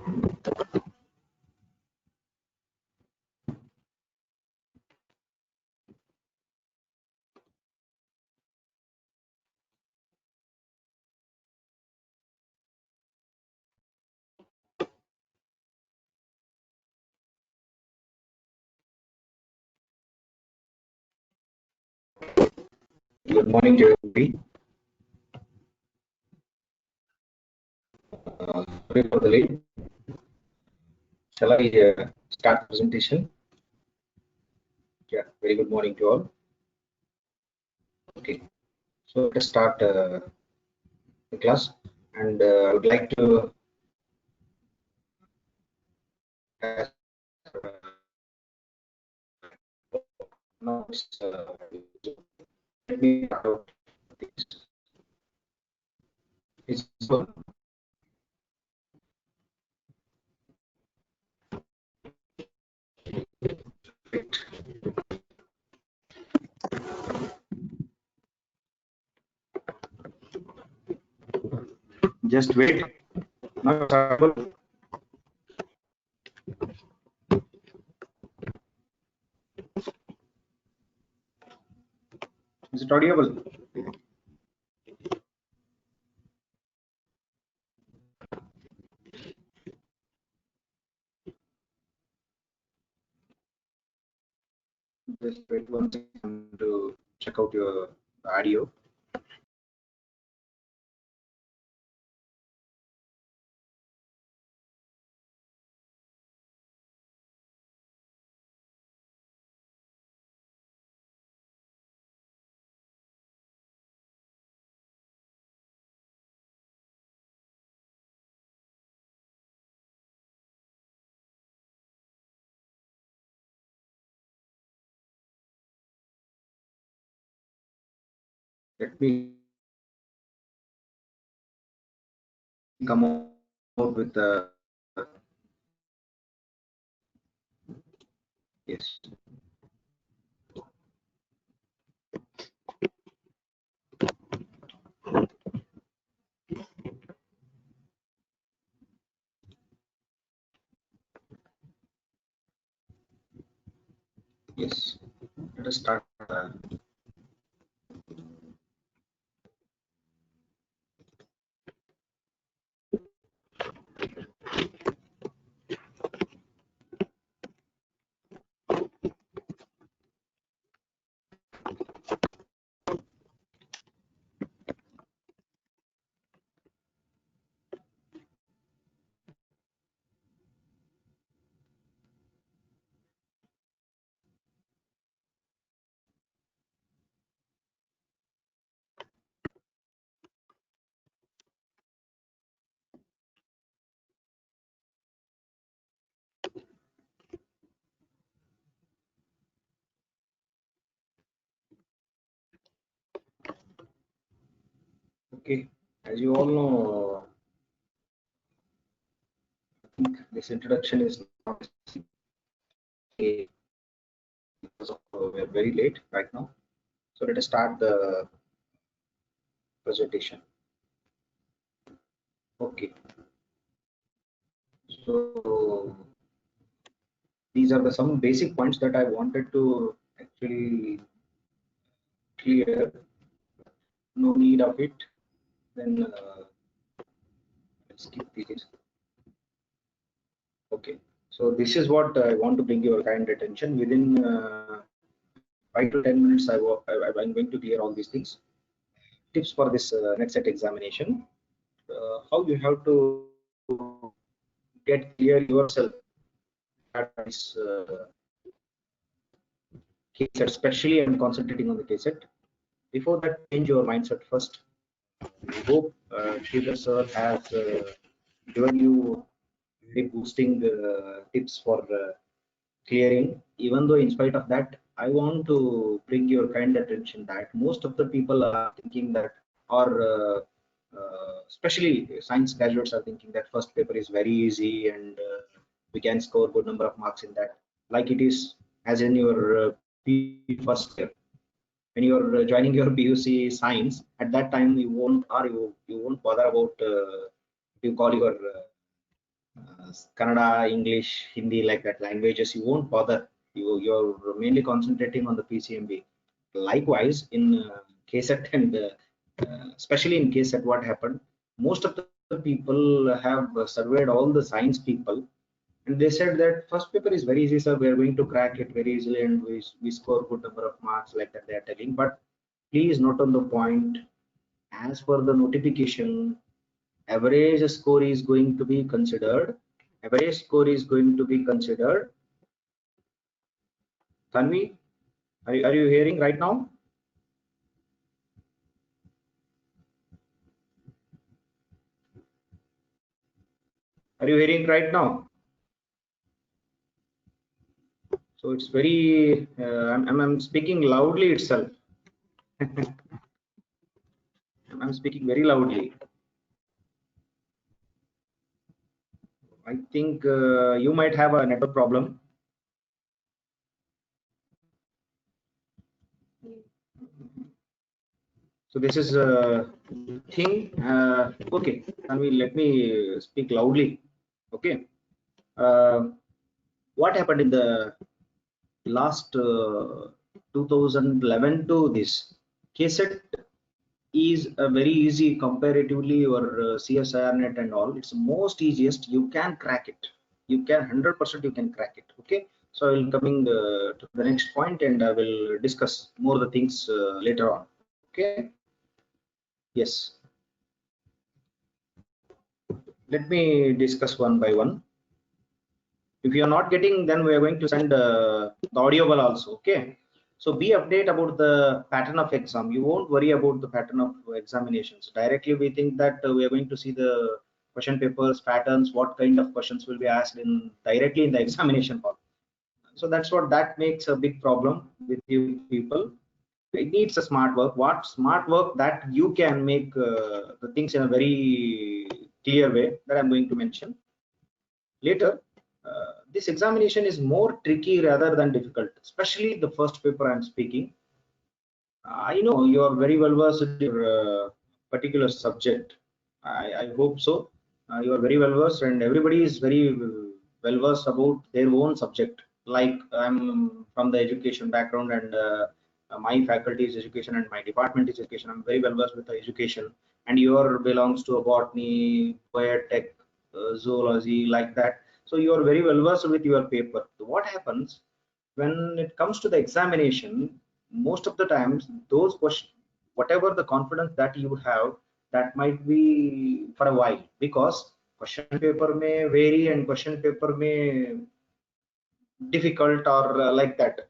Good morning to everybody. Sorry for the late. Shall I start the presentation? Yeah, very good morning to all. Okay, so let's start the class, and I would like to ask, now let me start out this. It's good. Just wait. Now it's audible. Is it audible? Just wait 1 second to check out your audio. Let me come out with the yes. Yes, let us start. Okay, as you all know, I think this introduction is not necessary because we are very late right now. So let us start the presentation. Okay, so these are the some basic points that I wanted to actually clear. No need of it. Then let's skip these. Okay, so this is what I want to bring your kind attention within 5 to 10 minutes. I'm going to clear all these things. Tips for this next set examination. How you have to get clear yourself at this case set, especially and concentrating on the case set. Before that, change your mindset first. I hope Sridhar sir has given you very boosting tips for clearing. Even though, in spite of that, I want to bring your kind attention that most of the people are thinking that, or especially science graduates are thinking that first paper is very easy and we can score good number of marks in that, like it is as in your first year when you're joining your PUC science. At that time, you won't or you won't bother about you call your Kannada, English, Hindi, like that languages, you won't bother. You're mainly concentrating on the PCMB. Likewise, in KSET and especially in KSET, what happened? Most of the people have surveyed all the science people, and they said that first paper is very easy, sir. We are going to crack it very easily, and we score good number of marks, like that they are telling. But please note on the point, as per the notification, average score is going to be considered. Average score is going to be considered. Tanvi, are you hearing right now? Are you hearing right now? So it's very, I'm speaking loudly itself. I'm speaking very loudly. I think you might have a network problem. So this is a thing. Okay, Tanvi, let me speak loudly. Okay. What happened in the last 2011 to this? KSET is a very easy comparatively, or CSIR net and all. It's most easiest. You can crack it. You can 100% you can crack it. Okay. So I will coming to the next point, and I will discuss more the things later on. Okay. Yes. Let me discuss one by one. If you are not getting, then we are going to send the audible also. Okay. So be update about the pattern of exam. You won't worry about the pattern of examinations. Directly we think that we are going to see the question papers, patterns, what kind of questions will be asked in directly in the examination hall. So that's what that makes a big problem with you people. It needs a smart work. What smart work that you can make the things in a very clear way that I'm going to mention later. This examination is more tricky rather than difficult, especially the first paper I'm speaking. I know you are very well versed in your particular subject. I hope so. You are very well versed, and everybody is very well versed about their own subject. Like I'm from the education background, and my faculty is education, and my department is education. I'm very well versed with the education, and your belongs to a botany, biotech, zoology, like that. So you are very well versed with your paper. So what happens when it comes to the examination? Most of the times, those questions, whatever the confidence that you have, that might be for a while, because question paper may vary and question paper may difficult, or like that.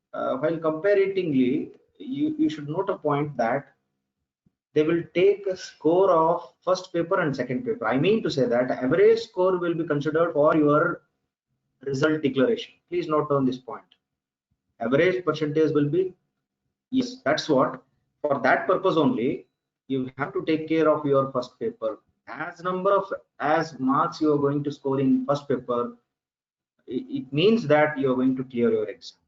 While comparatively, you should note a point that they will take a score of first paper and second paper. I mean to say that average score will be considered for your result declaration. Please note on this point. Average percentage will be, yes, that's what. For that purpose only, you have to take care of your first paper. As number of as marks you are going to score in first paper, it means that you are going to clear your exam.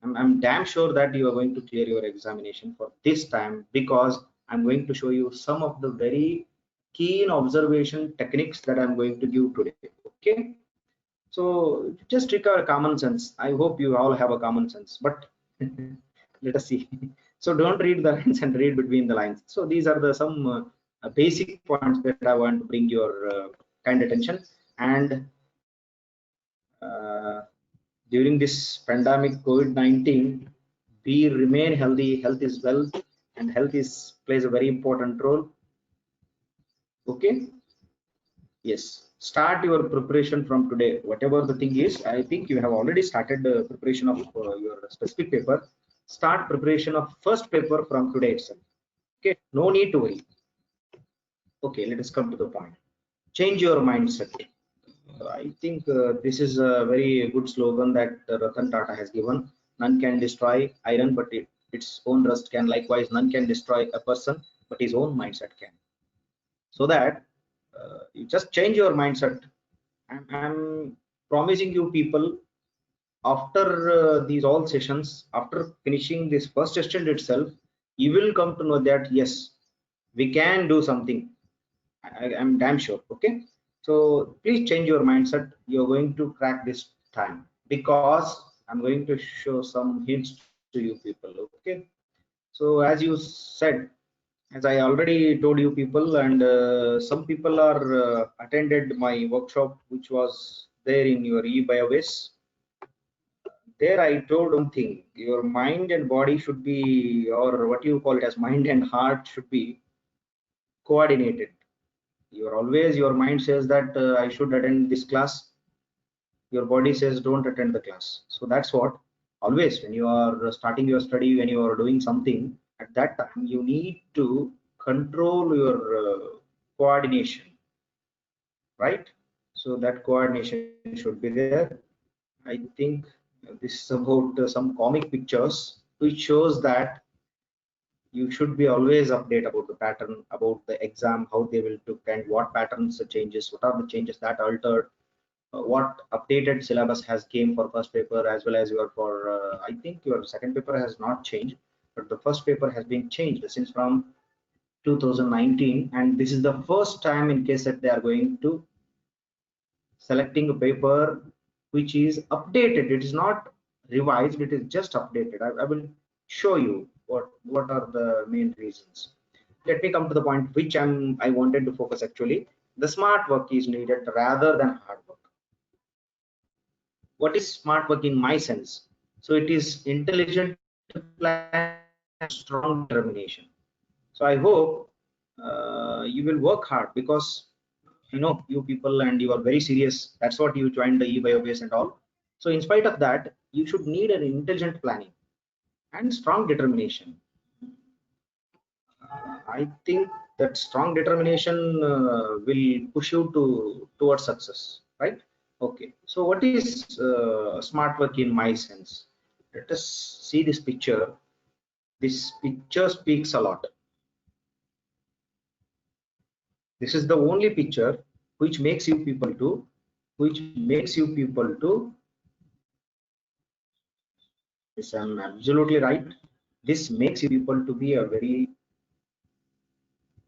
I'm damn sure that you are going to clear your examination for this time, because I'm going to show you some of the very keen observation techniques that I'm going to give today. Okay. So just recover common sense. I hope you all have a common sense, but let us see. So don't read the lines and read between the lines. So these are the some basic points that I want to bring your kind attention. And uh, during this pandemic COVID-19, we remain healthy. Health is wealth, and health is plays a very important role. Okay. Yes, start your preparation from today. Whatever the thing is, I think you have already started the preparation of your specific paper. Start preparation of first paper from today itself. Okay, no need to worry. Okay, let us come to the point. Change your mindset. I think this is a very good slogan that Ratan Tata has given. None can destroy iron, but its own rust can. Likewise, none can destroy a person, but his own mindset can. So that you just change your mindset. I'm promising you people, after these all sessions, after finishing this first session itself, you will come to know that yes, we can do something. I'm damn sure. Okay. So please change your mindset. You're going to crack this time because I'm going to show some hints to you people. Okay. So as you said, as I already told you people, and some people are attended my workshop, which was there in your eBioways. There I told one thing: your mind and body should be, or what you call it as mind and heart, should be coordinated. You're always, your mind says that I should attend this class, your body says don't attend the class. So that's what, always when you are starting your study, when you are doing something, at that time you need to control your coordination, right? So that coordination should be there. I think this is about some comic pictures which shows that you should be always update about the pattern, about the exam, how they will took, and what patterns the changes, what are the changes that altered, what updated syllabus has came for first paper as well as your for I think your second paper has not changed, but the first paper has been changed since from 2019, and this is the first time in case that they are going to selecting a paper which is updated. It is not revised, it is just updated. I will show you what are the main reasons. Let me come to the point which I wanted to focus actually. The smart work is needed rather than hard work. What is smart work in my sense? So it is intelligent plan, strong determination. So I hope you will work hard because you know you people and you are very serious. That's what you joined the eBioBase and all. So in spite of that, you should need an intelligent planning and strong determination. I think that strong determination will push you to towards success, right? Okay. So what is smart work in my sense? Let us see this picture. This picture speaks a lot. This is the only picture which makes you people to, which makes you people to. Yes, I'm absolutely right. This makes you people to be a very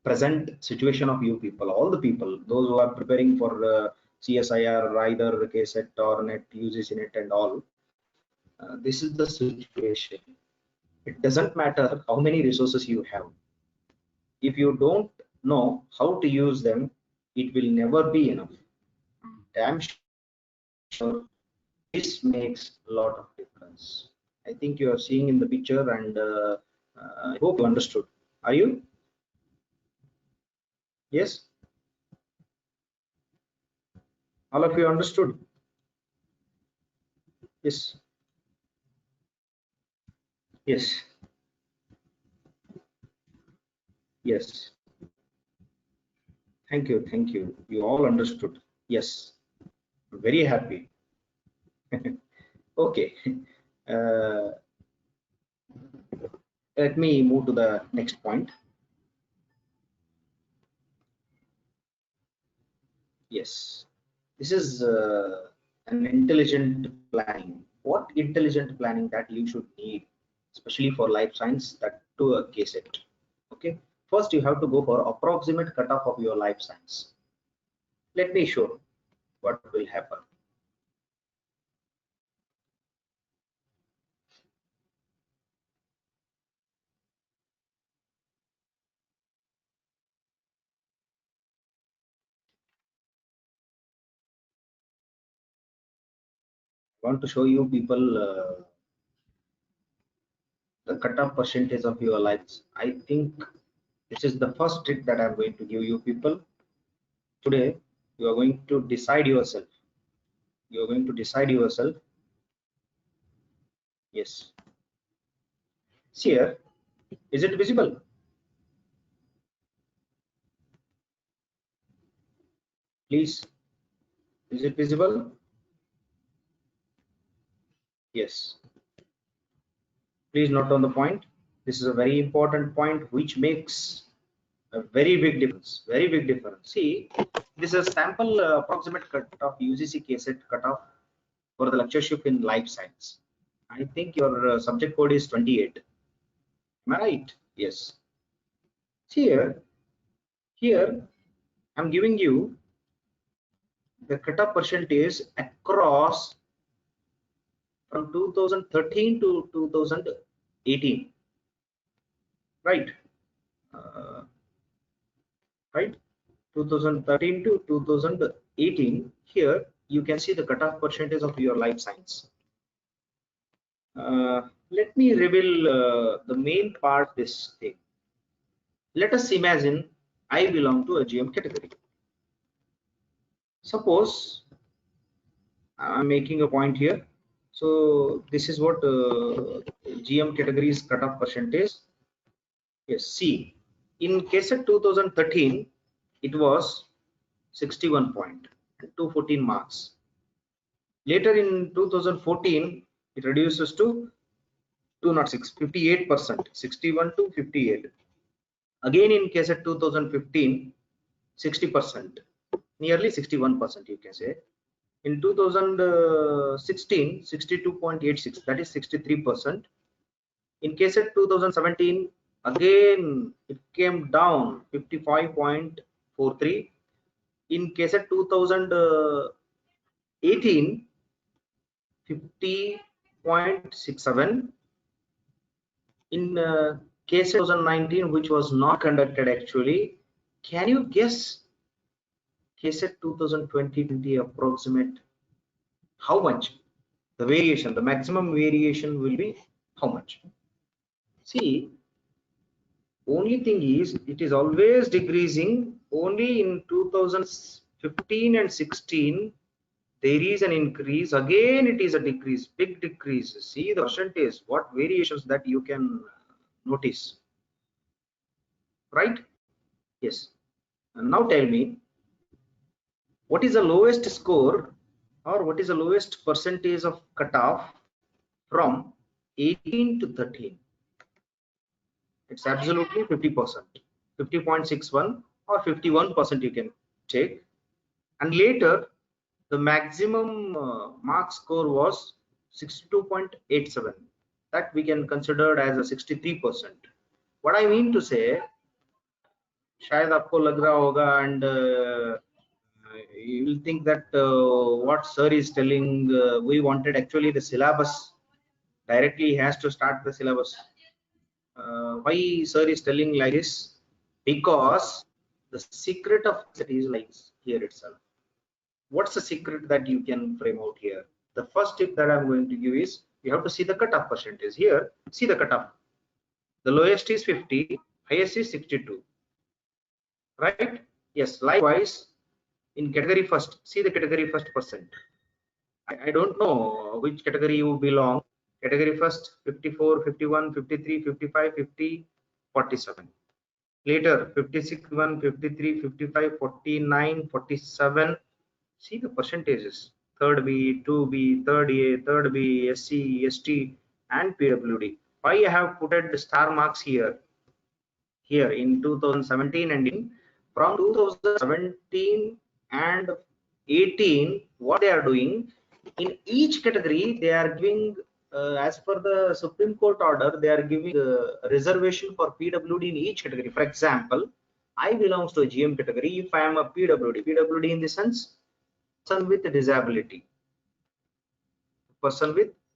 present situation of you people, all the people, those who are preparing for CSIR, either KSET or NET, UGC NET and all. This is the situation. It doesn't matter how many resources you have. If you don't know how to use them, it will never be enough. Damn sure, this makes a lot of difference. I think you are seeing in the picture, and I hope you understood. Are you? Yes, all of you understood. Yes, yes, yes. Thank you, thank you. You all understood. Yes, very happy. Okay. Uh, Let me move to the next point. Yes, this is an intelligent planning. What intelligent planning that you should need, especially for life science, that to a case it. Okay, first you have to go for approximate cutoff of your life science. Let me show what will happen. I want to show you people the cutoff percentage of your lives. I think this is the first trick that I'm going to give you people. Today, you are going to decide yourself. You are going to decide yourself. Yes. See here, is it visible? Please, is it visible? Yes. Please note on the point. This is a very important point which makes a very big difference. Very big difference. See, this is a sample approximate cut of UGC KSET cutoff for the lectureship in life science. I think your subject code is 28. Am I right? Yes. See here, here I'm giving you the cutoff percentage across from 2013 to 2018, right? Right, 2013 to 2018. Here you can see the cutoff percentage of your life science. Let me reveal the main part of this thing. Let us imagine I belong to a GM category. Suppose I'm making a point here. So this is what GM categories cutoff percentage. Yes, see, in KCET 2013, it was 61 point, 214 marks. Later in 2014, it reduces to 206, 58%, 61 to 58. Again in KCET 2015, 60%, nearly 61%, you can say. In 2016, 62.86, that is 63%. In KCET 2017, again it came down 55.43. In KCET 2018, 50.67. In KCET 2019, which was not conducted actually, can you guess KCET 2020 approximate how much? The variation, the maximum variation will be how much? See, only thing is it is always decreasing. Only in 2015 and 16 there is an increase, again it is a decrease, big decrease. See the percentage, what variations that you can notice, right? Yes. And now tell me, what is the lowest score or what is the lowest percentage of cutoff from 18 to 13? It's absolutely 50%, 50.61 or 51% you can take. And later the maximum mark score was 62.87. That we can consider as a 63%. What I mean to say, शायद आपको लग रहा होगा and you will think that what sir is telling, we wanted actually the syllabus directly. He has to start the syllabus. Why sir is telling like this? Because the secret of it is like here itself. What's the secret that you can frame out here? The first tip that I'm going to give is you have to see the cutoff percentage. Here, see the cutoff. The lowest is 50, highest is 62. Right? Yes. Likewise, in category first, see the category first percent. I don't know which category you belong. Category first 54, 51, 53, 55, 50, 47. Later 56, 1, 53, 55, 49, 47. See the percentages. Third B, 2B, third A, third B, SC, ST, and PWD. Why I have put the star marks here? Here in 2017 and in from 2017 and 18, what they are doing in each category, they are giving as per the Supreme Court order, they are giving reservation for PWD in each category. For example, I belongs to a GM category. If I am a PWD in the sense, person with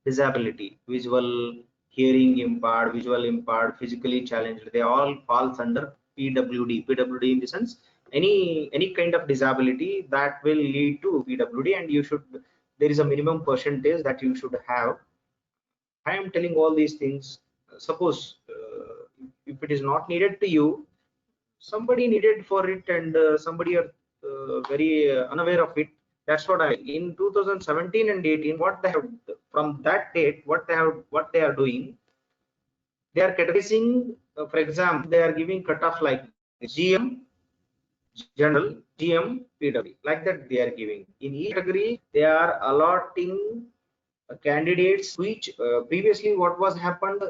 disability, visual, hearing impaired, visual impaired, physically challenged, they all falls under PWD. PWD in the sense, any kind of disability that will lead to PWD, and you should, there is a minimum percentage that you should have. I am telling all these things. Suppose if it is not needed to you, somebody needed for it, and somebody are very unaware of it. That's what I in 2017 and 18. What they have from that date, what they are doing, they are categorizing. For example, they are giving cutoff like GM, general, GM, PW, like that they are giving. In each category, they are allotting candidates which previously what was happened,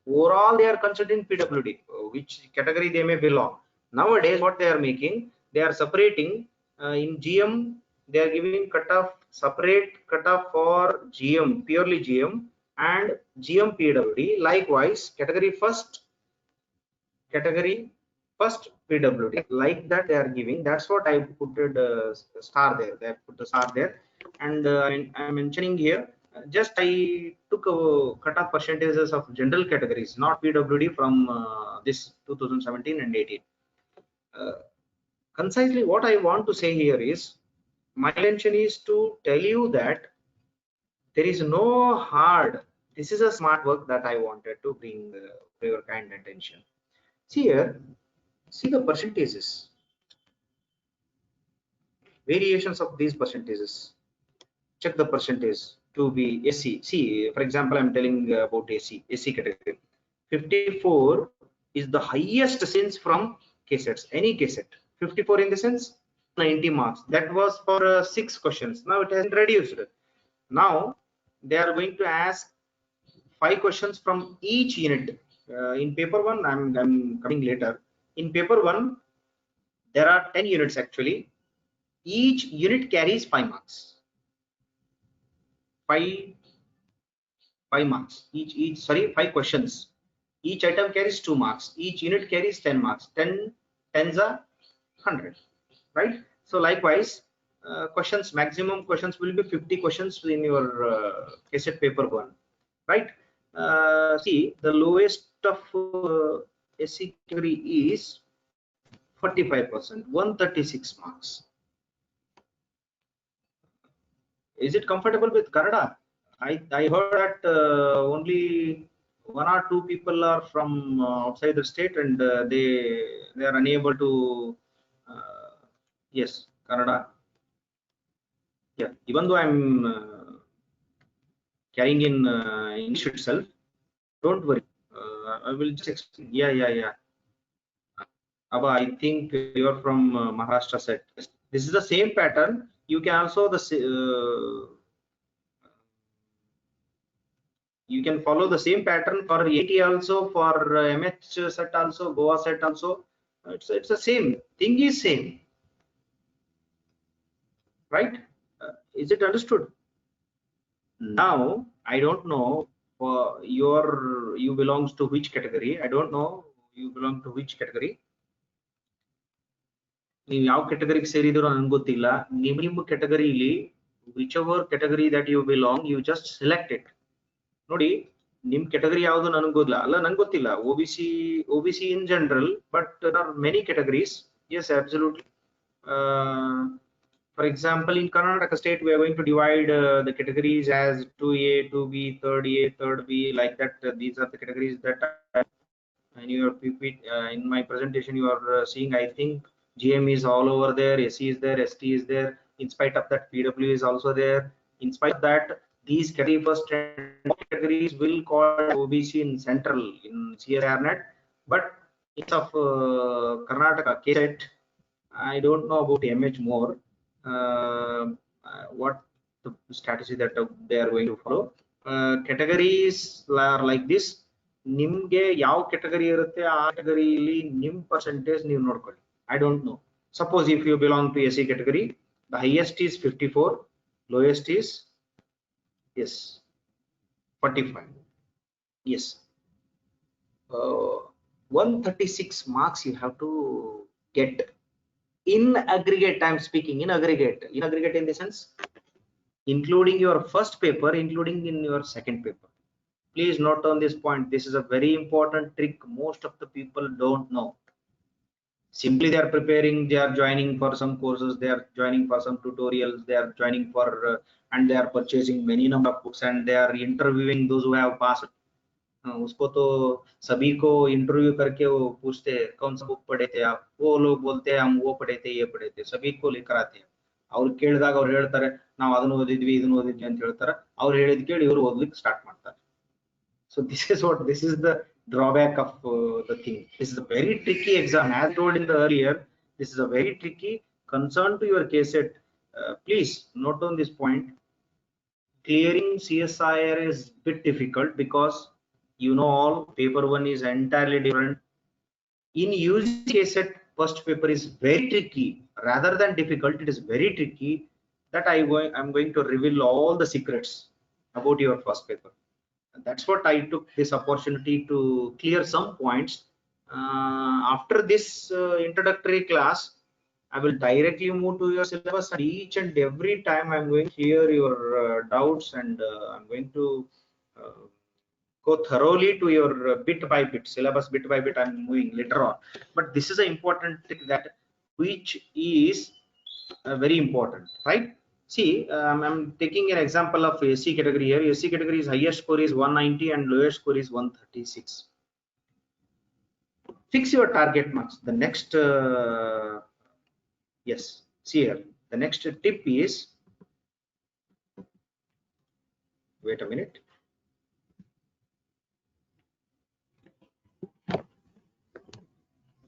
overall they are considering PWD, which category they may belong. Nowadays what they are making, they are separating in GM, they are giving cutoff, separate cutoff for GM, purely GM, and GM PWD. Likewise category first PWD like that they are giving. That's what I put it star there. They put the star there, and I'm mentioning here. Just I took a cutoff percentages of general categories, not PWD from this 2017 and 18. Concisely, what I want to say here is, my intention is to tell you that there is no hard. This is a smart work that I wanted to bring your kind attention. See here, see the percentages, variations of these percentages. Check the percentage to be AC. See, for example, I'm telling about AC category. 54 is the highest since from KSETs, any KSET. 54 in the sense 90 marks. That was for 6 questions. Now it has reduced. Now they are going to ask 5 questions from each unit. In paper 1, I'm coming later. In paper 1, there are 10 units actually. Each unit carries 5 marks. 5 marks. Each 5 questions. Each item carries 2 marks. Each unit carries 10 marks. 10 tens are 100, right? So likewise, questions, maximum questions will be 50 questions in your KSET paper 1, right? See, the lowest of SC category is 45%, 136 marks. Is it comfortable with Kannada? I heard that only 1 or 2 people are from outside the state, and they are unable to. Yes, Kannada. Yeah, even though I'm carrying in English itself, don't worry. I will just explain. Yeah. Abba, I think you're from Maharashtra set. This is the same pattern. You can also you can follow the same pattern for AT also, for MH set also, Goa set also. It's the same thing, is same, right? Is it understood? Now I don't know for you belongs to which category. I don't know you belong to which category. ನೀವು ಯಾವ category ಸೇರಿದಿರೋ ನನಗೆ ಗೊತ್ತಿಲ್ಲ. ನಿಮ್ಮ category, whichever category that you belong, you just select it. ನೋಡಿ, ನಿಮ್ಮ category ಯಾವುದು ನನಗೆ ಗೊತ್ತಿಲ್ಲ. ಅಲ್ಲ, ನನಗೆ ಗೊತ್ತಿಲ್ಲ. OBC in general, but there are many categories. Yes, absolutely. For example, in Karnataka state, we are going to divide the categories as 2A, 2B, 3rd A, 3rd B, like that. These are the categories that in your PPT, in my presentation, you are seeing. I think GM is all over there, SC is there, ST is there. In spite of that, PW is also there. In spite of that, these category first categories will call OBC in central in CSIRNet, but it's of Karnataka KSET. I don't know about MH more. What the strategy that they are going to follow. Categories are like this. ನಿಮ್ಗೆ ಯಾವ category ಇರುತ್ತೆ ಆ categoryಲಿ ನಿಮ್ percentage ನೀವು ನೋಡ್ಕೊಳ್ಳಿ. I don't know. Suppose if you belong to SC category, the highest is 54, lowest is 45. Yes, 136 marks you have to get in aggregate. I'm speaking in aggregate in the sense including your first paper, including in your second paper. Please note on this point. This is a very important trick most of the people don't know. Simply they are preparing, they are joining for some courses, they are joining for some tutorials, they are joining for and they are purchasing many number of books, and they are interviewing those who have passed. उसको तो सभी को interview करके वो पूछते हैं कौन सा बुक पढ़े थे आप, वो लोग बोलते हैं हम वो पढ़े थे ये पढ़े थे, सभी को लेकर आते हैं. ಅವ್ರು ಕೇಳಿದಾಗ ಅವ್ರು ಹೇಳ್ತಾರೆ ನಾವು ಅದನ್ನ ಓದಿದ್ವಿ ಇದನ್ನ ಓದಿದ್ವಿ ಅಂತ ಹೇಳ್ತಾರೆ. ಅವ್ರು ಹೇಳಿದ್ ಕೇಳಿ ಇವರು ಓದ್ಲಿಕ್ಕೆ ಸ್ಟಾರ್ಟ್ ಮಾಡ್ತಾರೆ. So this is the drawback of the thing. This is a very tricky exam. As told in the earlier, this is a very tricky concern to your KSET. Please note on this point. Clearing CSIR is bit difficult because you know all paper 1 is entirely different. In UG KSET, first paper is very tricky. Rather than difficult, it is very tricky. That I'm going to reveal all the secrets about your first paper. That's what I took this opportunity to clear some points. After this introductory class, I will directly move to your syllabus, and each and every time I'm going to hear your doubts, and I'm going to go thoroughly to your bit by bit syllabus. Bit by bit I'm moving later on, but this is an important thing that which is very important, right? See, I'm taking an example of SC category here. SC category's highest score is 190 and lowest score is 136. Fix your target marks. The next yes, see here, the next tip is, wait a minute.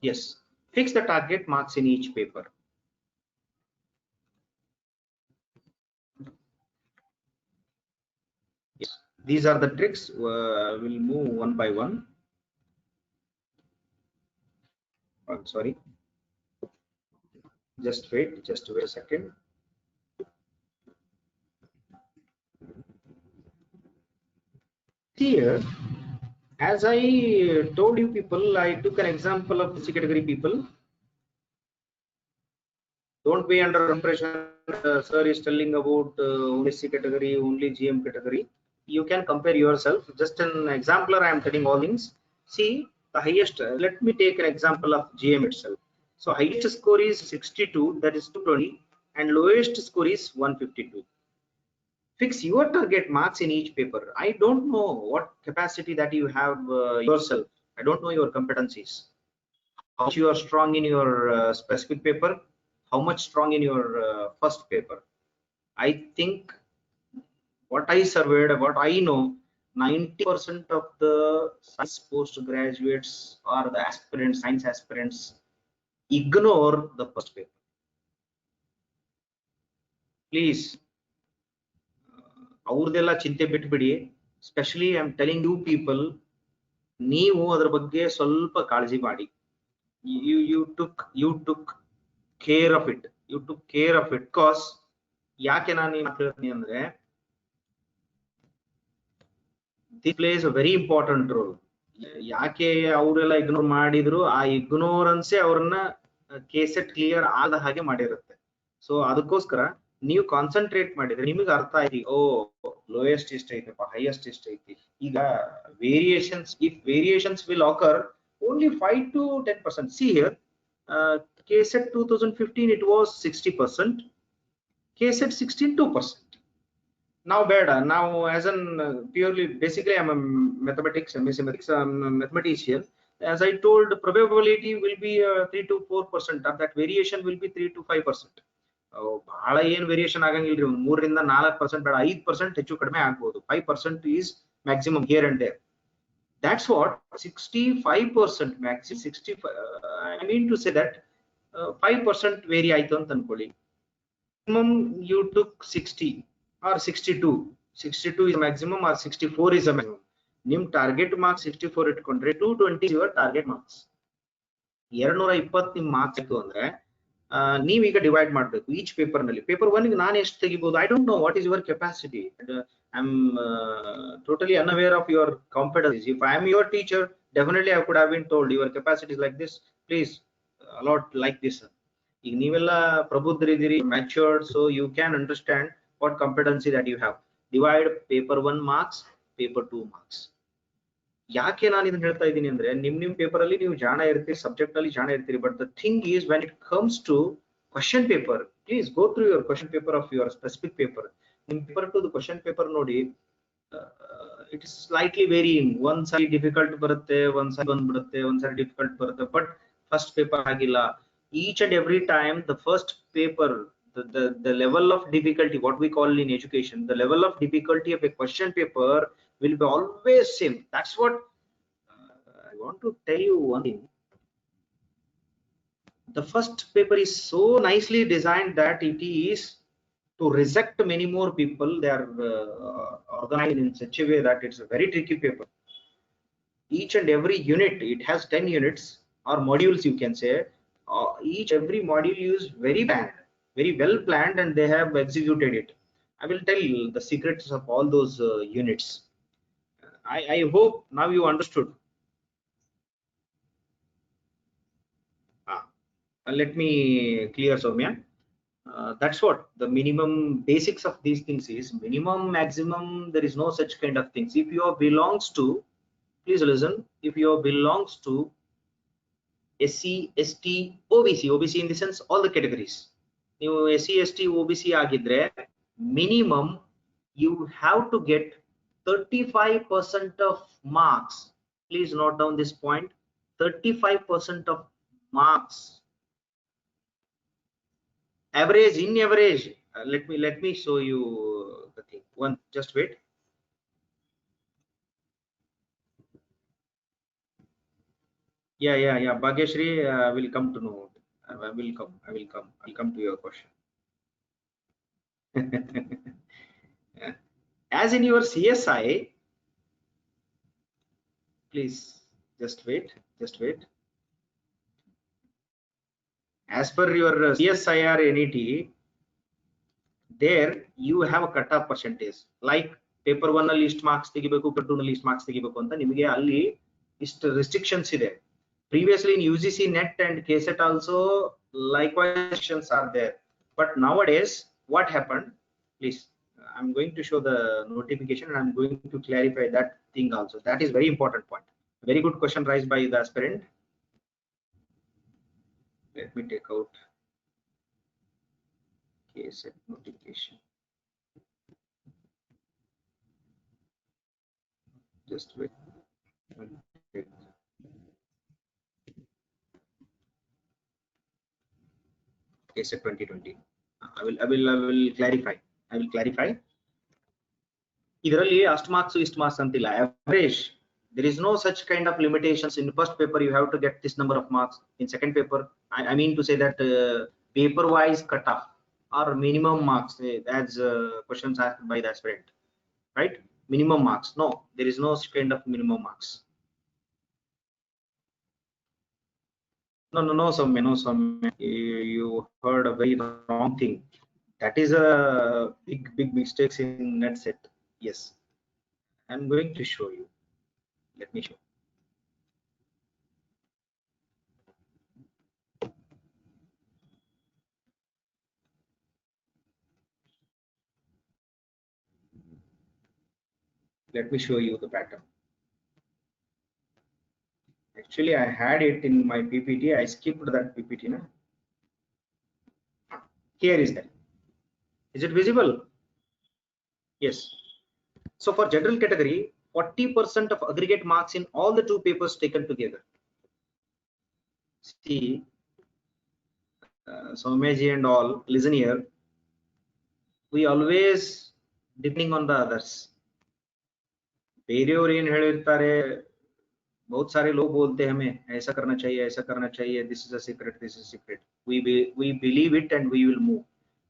Yes, fix the target marks in each paper. Yes, these are the tricks. We'll move one by one. I'm sorry, just wait a second. Here, as I told you people, I took an example of SC category people. Don't be under impression. Sir is telling about only SC category, only GM category. You can compare yourself. Just an exemplar, I am telling all things. See, the highest, let me take an example of GM itself. So highest score is 62, that is 220, and lowest score is 152. Fix your target marks in each paper. I don't know what capacity that you have yourself. I don't know your competencies. How much you are strong in your specific paper, how much strong in your first paper. I think what I surveyed, what I know, 90% of the science postgraduates or the aspirants, science aspirants, ignore the first paper. Please, ಅವ್ರದೆಲ್ಲ ಚಿಂತೆ ಬಿಟ್ಬಿಡಿ. Specially I am telling you people, ನೀವು ಅದರ ಬಗ್ಗೆ ಸ್ವಲ್ಪ ಕಾಳಜಿ ಮಾಡಿ. You took care of it. You took care of it because ಯಾಕೆ ನಾನು ಹೇಳ್ತೀನಿ ಅಂದ್ರೆ, this plays a very important role. ಯಾಕೆ ಅವರೆಲ್ಲ ಇಗ್ನೋರ್ ಮಾಡಿದ್ರು, ಆ ಇಗ್ನೋರೆನ್ಸೇ ಅವ್ರನ್ನ ಕೇಸೆಟ್ ಕ್ಲಿಯರ್ ಆದ ಹಾಗೆ ಮಾಡಿರುತ್ತೆ. ಸೊ ಅದಕ್ಕೋಸ್ಕರ ನೀವು ಕಾನ್ಸಂಟ್ರೇಟ್ ಮಾಡಿದ್ರೆ ನಿಮಗೆ ಅರ್ಥ ಆಯ್ತು, ಓ ಲೋಯೆಸ್ಟ್ ಇಷ್ಟ ಐತಪ್ಪ, ಹೈಯೆಸ್ಟ್ ಇಷ್ಟ ಐತಿ. ಈಗ variations, if variations will occur only 5 to 10%. See here, KSET 2015 it was 60%, KSET 16 2%. Now better, now as an purely, basically I'm a mathematics, MSc mathematician. As I told, the probability will be 3 to 4%, of that variation will be 3 to 5%. ಬಹಳ ಏನು variation ಆಗಂಗಿಲ್ರಿ, 3 ರಿಂದ 4%, ಬೇಡ 5% ಹೆಚ್ಚು ಕಡಿಮೆ ಆಗ್ಬೋದು. 5% is maximum here and there. That's what 65% maximum 65. I mean to say that 5% vary ಆಯ್ತು ಅಂತ ಅನ್ಕೊಳ್ಳಿ. Minimum you took 60 or 62. 62 is maximum or 64 is a maximum. ನಿಮ್ ಟಾರ್ಗೆಟ್ ಮಾರ್ಕ್ಸ್ 64 ಇಟ್ಕೊಂಡ್ರೆ 220 is your target marks. 220 ನಿಮ್ ಮಾರ್ಕ್ಸ್ ಇತ್ತು ಅಂದ್ರೆ ನೀವೀಗ divide ಮಾಡಬೇಕು ಈಚ್ ಪೇಪರ್ ನಲ್ಲಿ. ಪೇಪರ್ 1 ಗೆ ನಾನು ಎಷ್ಟು ತೆಗಿಬಹುದು, I don't know what is your capacity. I am totally unaware of your competencies. If I am your teacher, definitely I could have been told your capacity is like this, please allot like this. ಈಗ ನೀವೆಲ್ಲ ಪ್ರಬುದ್ಧರಿದ್ದೀರಿ, matured, so you can understand what competency that you have. Divide paper 1 marks, paper 2 marks. ಯಾಕೆ ನಾನು ಇದನ್ನ ಹೇಳ್ತಾ ಇದ್ದೀನಿ ಅಂದ್ರೆ, ನಿಮ್ paper ಅಲ್ಲಿ ನೀವು ಜಾಣ ಇರ್ತೀರಿ, ಸಬ್ಜೆಕ್ಟ್ ಅಲ್ಲಿ ಜಾಣ ಇರ್ತೀರಿ, but the thing is when it comes to question paper, please go through your question paper of your specific paper. ನಿಮ್ ಪೇಪರ್ ಟು ಕ್ವಶನ್ ಪೇಪರ್ ನೋಡಿ, ಇಟ್ ಇಸ್ ಸ್ಲೈಟ್ಲಿ ವೇರಿಯಿಂಗ್. ಒಂದ್ ಸಾರಿ ಡಿಫಿಕಲ್ಟ್ ಬರುತ್ತೆ, ಒಂದ್ ಸಾರಿ ಬಂದ್ಬಿಡುತ್ತೆ, ಒಂದ್ ಸಾರಿ ಡಿಫಿಕಲ್ಟ್ ಬರುತ್ತೆ, ಬಟ್ ಫಸ್ಟ್ ಪೇಪರ್ ಆಗಿಲ್ಲ. Each and every time the first paper, the level of difficulty, what we call in education, the level of difficulty of a question paper will be always same. That's what I want to tell you one thing. The first paper is so nicely designed that it is to reject many more people. They are organized in such a way that it's a very tricky paper. Each and every unit, it has 10 units or modules, you can say. Every module is very planned, very well planned, and they have executed it. I will tell you the secrets of all those units. I hope now you understood. let me clear, Soumya. That's what the minimum basics of these things is. Minimum, maximum, there is no such kind of things. If you belongs to, please listen, if you belongs to SC, ST, OBC, OBC in the sense all the categories. ನೀವು SC, ST, OBC ಆಗಿದ್ರೆ minimum you have to get 35% of marks. Please note down this point. 35% of marks. Average, in average. Let me show you the thing. One, just wait. Yeah. Bhagyashri, will come to know. I will come to your question. As in your CSI, please just wait. As per your CSIR NET, there you have a cutoff percentage. Like paper 1 ನಲ್ಲಿ ಇಷ್ಟು marks ತೆಗಿಬೇಕು, paper 2 ನಲ್ಲಿ ಇಷ್ಟು marks ತೆಗಿಬೇಕು ಅಂತ ನಿಮಗೆ ಅಲ್ಲಿ ಇಷ್ಟು restrictions ಇದೆ. Previously in UGC NET and KSET also likewise restrictions are there. But nowadays what happened? Please, I'm going to show the notification and I'm going to clarify that thing also. That is very important point. Very good question raised by the aspirant. Let me take out KSET notification. Just wait. KSET 2020. I will clarify. ಇದರಲ್ಲಿ ಅಷ್ಟು marks ಇಷ್ಟು marks ಅಂತಿಲ್ಲ. Average. There is no such kind of limitations. In first paper you have to get this number of marks. In second paper, I mean to say that paper wise cutoff or minimum marks, as questions asked by the aspirant, right? Minimum marks. No, there is no such kind of minimum marks. No, Soumya. You heard a very wrong thing. That is a big mistakes in net set. Yes, I'm going to show you. Let me show. Let me show you the pattern. Actually, I had it in my PPT. I skipped that PPT. Na? Here is that. Is it visible? Yes. So for general category, 40% of aggregate marks in all the two papers taken together. See, Soumyaji and all, listen here. We always depending on the others. बेरियोर इन ಹೇಳಿರ್ತಾರೆ, बहुत सारे लोग बोलते हैं हमें ऐसा करना चाहिए, this is a secret. We believe it and we will move.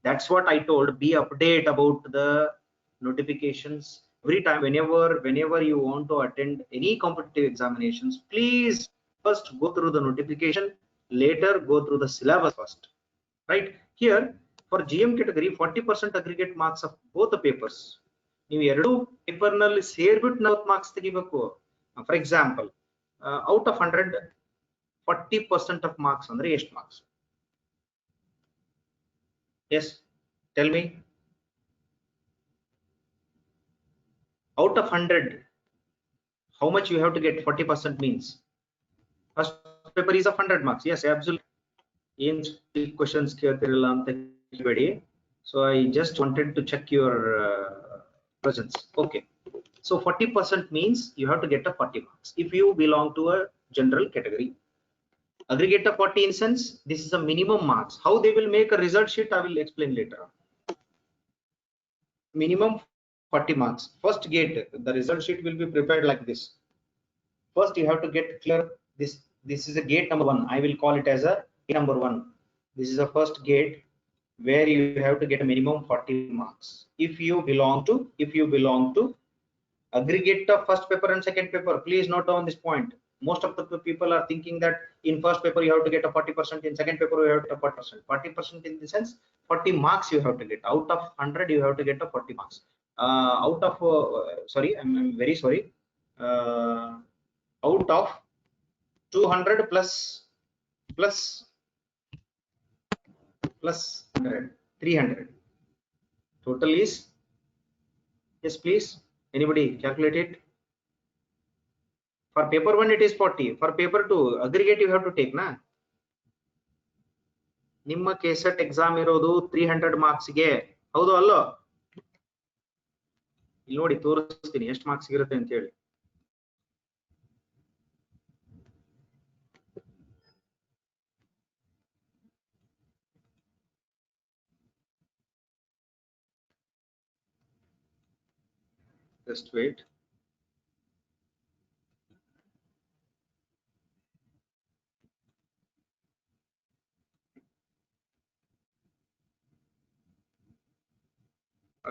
That's what I told. Be update about the notifications every time. Whenever you want to attend any competitive examinations, please first go through the notification, later go through the syllabus first. Right here for GM category, 40% aggregate marks of both the papers. ನೀವು ಎರಡು paper ನಲ್ಲಿ ಸೇರ್ಬಿಟ್ಟು 40 marks ತೆಗಿಬೇಕು. For example, out of 100 40% of marks ಅಂದ್ರೆ ಎಷ್ಟು marks? Yes, tell me. Out of 100, how much you have to get? 40% means first paper is of 100 marks. Yes, absolutely. In questions ಕೇಳ್ತಿರಲ್ಲ ಅಂತ ಹೇಳಿ, so I just wanted to check your presence. Okay, so 40% means you have to get a 40 marks if you belong to a general category. Aggregate of 40 instance, this is a minimum marks. How they will make a result sheet, I will explain later on. Minimum 40 marks. First gate, the result sheet will be prepared like this. First you have to get clear this is a gate number 1. I will call it as a gate number 1. This is the first gate where you have to get a minimum 40 marks if you belong to aggregate of first paper and second paper. Please note down this point. Most of the people are thinking that in first paper you have to get a 40%, in second paper you have to get a 40%. 40% in the sense 40 marks you have to get. Out of 100 you have to get a 40 marks. Out of sorry, I'm very sorry. Out of 200 plus plus 100, 300. Total is, yes please, anybody calculate it? For paper 1 it is 40, for paper 2 aggregate you have to take na. ನಿಮ್ಮ KSET exam ಇರೋದು 300 marks ಗೆ, ಹೌದು ಅಲ್ಲೋ? ಇಲ್ಲಿ ನೋಡಿ ತೋರಿಸ್ತೀನಿ ಎಷ್ಟು marks ಇರುತ್ತೆ ಅಂತ ಹೇಳಿ. Just wait.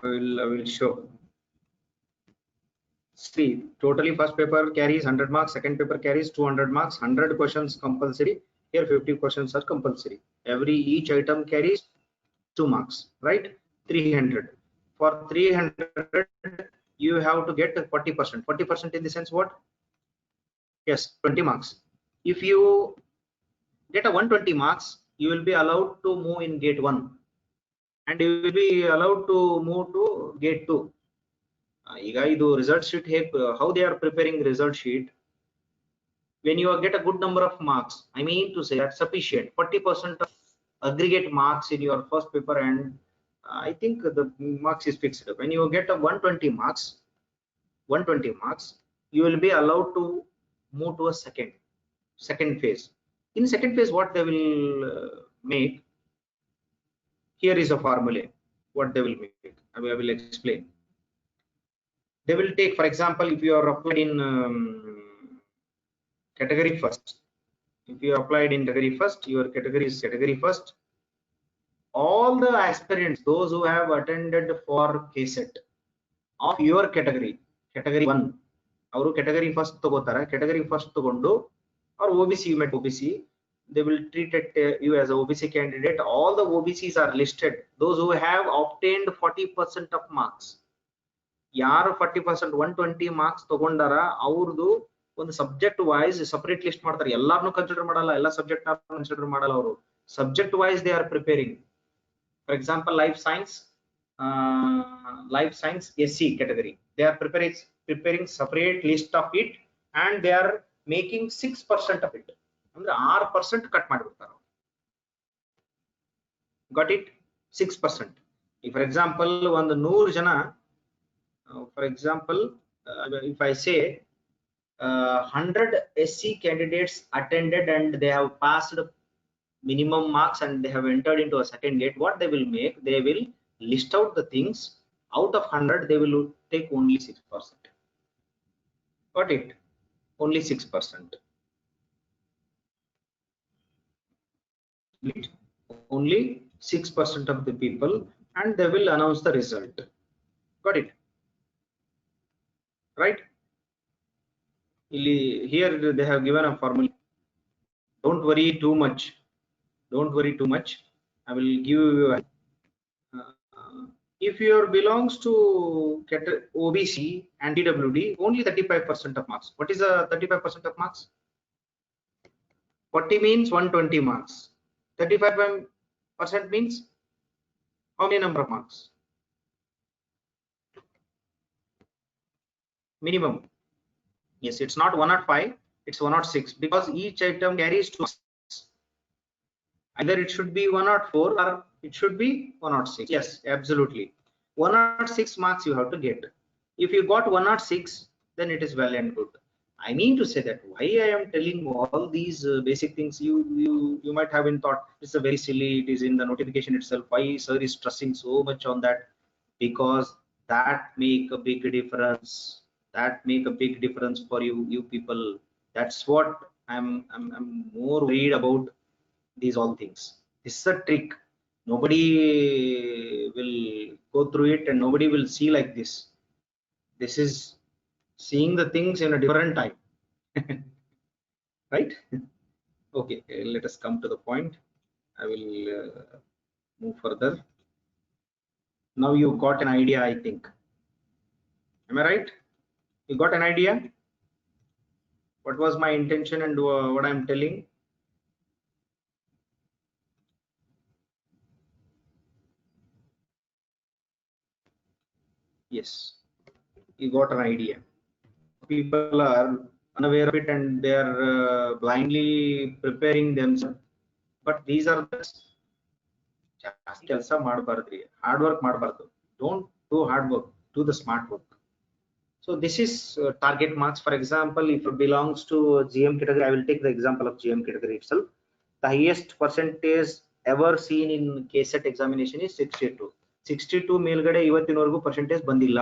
I will show. See, totally first paper carries 100 marks, second paper carries 200 marks, 100 questions compulsory. Here 50 questions are compulsory. Each item carries 2 marks, right? 300. For 300, you have to get 40%. 40% in the sense what? Yes, 20 marks. If you get a 120 marks, you will be allowed to move in gate 1, and you will be allowed to move to gate 2. ಈಗ ಇದು result sheet how they are preparing result sheet. When you get a good number of marks, I mean to say that sufficient 40% of aggregate marks in your first paper, and I think the marks is fixed. When you get a 120 marks, you will be allowed to move to a second phase. In second phase, what they will make, here is a formula what they will make. I will explain. They will take, for example, if you are applied in category first, if you applied in category first, your category is category first. All the aspirants, those who have attended for KCET of your category 1, ಅವರು category first ತಗೋತಾರೆ. category first ತಗೊಂಡು or OBC, you met OBC, they will treat it you as a OBC candidate. All the OBCs are listed, those who have obtained 40% of marks. ಯಾರು 40% 120 marks ತಗೊಂಡಾರ ಅವ್ರದ್ದು ಒಂದು subject wise separate list ಮಾಡ್ತಾರೆ. ಎಲ್ಲಾರನ್ನು consider ಮಾಡಲ್ಲ, ಎಲ್ಲ subject consider ಮಾಡಲ್ಲ ಅವರು. Subject wise they are preparing. For example life science SC category, they are preparing separate list of it, and they are making 6% of it. ಅಂದ್ರೆ 6% cut ಮಾಡಿಬಿಡ್ತಾರೆ. got it? 6%. For example, ಒಂದು 100 ಜನ, for example, if I say 100 SC candidates attended and they have passed minimum marks and they have entered into a second gate, what they will make, they will list out the things. Out of 100, they will take only 6%. Got it? Only 6%. Only 6% of the people, and they will announce the result. Got it? Right? Here they have given a formula. Don't worry too much. I will give you if your belongs to OBC and PWD, only 35% of marks. What is a 35% of marks? 40 means 120 marks. 35% means how many number of marks? Minimum. Yes, it's not 105, it's 106, because each item carries 2 marks. Either it should be 104 or it should be 106. Yes, absolutely. 106 marks you have to get. If you got 106, then it is well and good. I mean to say that why I am telling all these basic things, you might have been thought it's a very silly, it is in the notification itself. Why sir is stressing so much on that? Because that make a big difference. For you people. That's what I'm more worried about. These all things, this is a trick. Nobody will go through it and nobody will see like this. This is seeing the things in a different time. Right? Okay, let us come to the point. I will move further. Now you got an idea, I think. Am I right? You got an idea what was my intention and what I'm telling? Yes, you got an idea. People are unaware of it and they are blindly preparing themselves. But these are the ಜಾಸ್ತಿ ಕೆಲಸ ಮಾಡಬಾರ್ದ್ರಿ, hard work ಮಾಡಬಾರ್ದು. Don't do hard work, do the smart work. So this is target marks. For example, if it belongs to GM category, I will take the example of GM category itself. The highest percentage ever seen in KSET examination is 62. 62 ಮೇಲ್ಗಡೆ ಇವತ್ತಿನವರೆಗೂ percentage ಬಂದಿಲ್ಲ.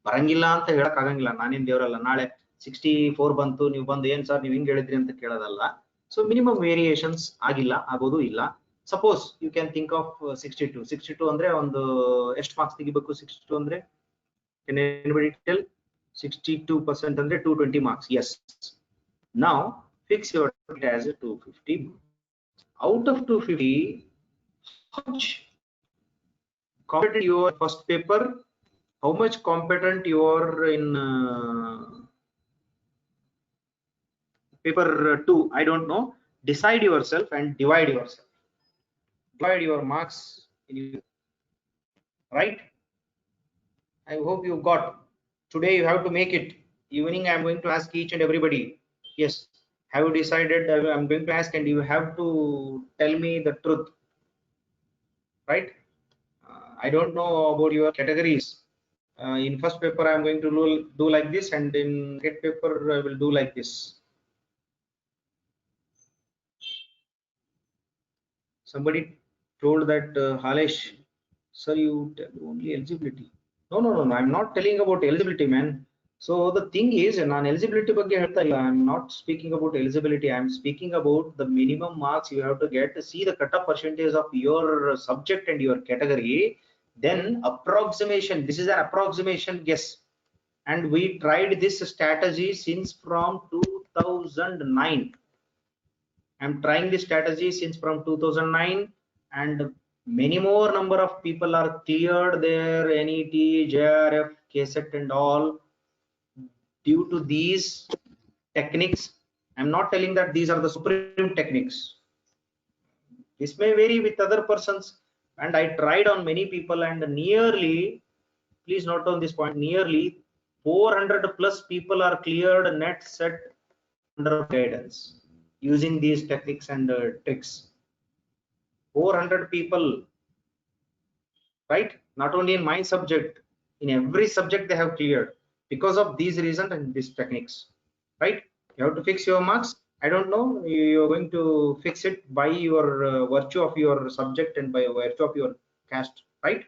ಬರಂಗಿಲ್ಲ ಅಂತ ಹೇಳಕ್ ಆಗಂಗಿಲ್ಲ, ನಾನೇನ್ ದೇವರಲ್ಲ. ನಾಳೆ 64 ಬಂತು, ನೀವು ಬಂದು ಏನ್ ಸರ್ ನೀವು ಹಿಂಗ್ ಹೇಳಿದ್ರಿ ಅಂತ ಕೇಳೋದಲ್ಲ. ಸೊ ಮಿನಿಮಮ್ ವೇರಿಯೇಷನ್ಸ್ ಆಗಿಲ್ಲ, ಆಗೋದು ಇಲ್ಲ. Suppose you can think of 62 ಅಂದ್ರೆ ಒಂದು ಎಷ್ಟು ಮಾರ್ಕ್ಸ್ ತೆಗಿಬೇಕು? 62 ಅಂದ್ರೆ can anybody tell? 62% under 220 marks. Yes. Now fix your target as a 250. Out of 250, how much competent you are first paper? How much competent you are in paper 2? I don't know. Decide yourself and divide yourself. Divide your marks in you, right? I hope you got. Today you have to make it. Evening I am going to ask each and everybody. Yes, have you decided? I am going to ask and you have to tell me the truth, right? I don't know about your categories. In first paper I am going to do like this, and in second paper I will do like this. Somebody told that Halesh sir, you tell only eligibility. No, I'm not telling about eligibility, man. So the thing is, non-eligibility ಬಗ್ಗೆ ಹೇಳ್ತಾ ಇಲ್ಲ. I'm not speaking about eligibility. I'm speaking about the minimum marks you have to get to see the cut-off percentage of your subject and your category. Then approximation. This is an approximation guess, and we tried this strategy since from 2009. I'm trying this strategy since from 2009, and many more number of people are cleared their NET, JRF, KSET and all due to these techniques. I'm not telling that these are the supreme techniques. This may vary with other persons, and I tried on many people, and nearly, please note on this point, nearly 400 plus people are cleared net set under guidance using these techniques and tricks. 400 people, right? Not only in my subject, in every subject they have cleared because of these reasons and these techniques, right? You have to fix your marks. I don't know, you're going to fix it by your virtue of your subject and by virtue of your caste, right?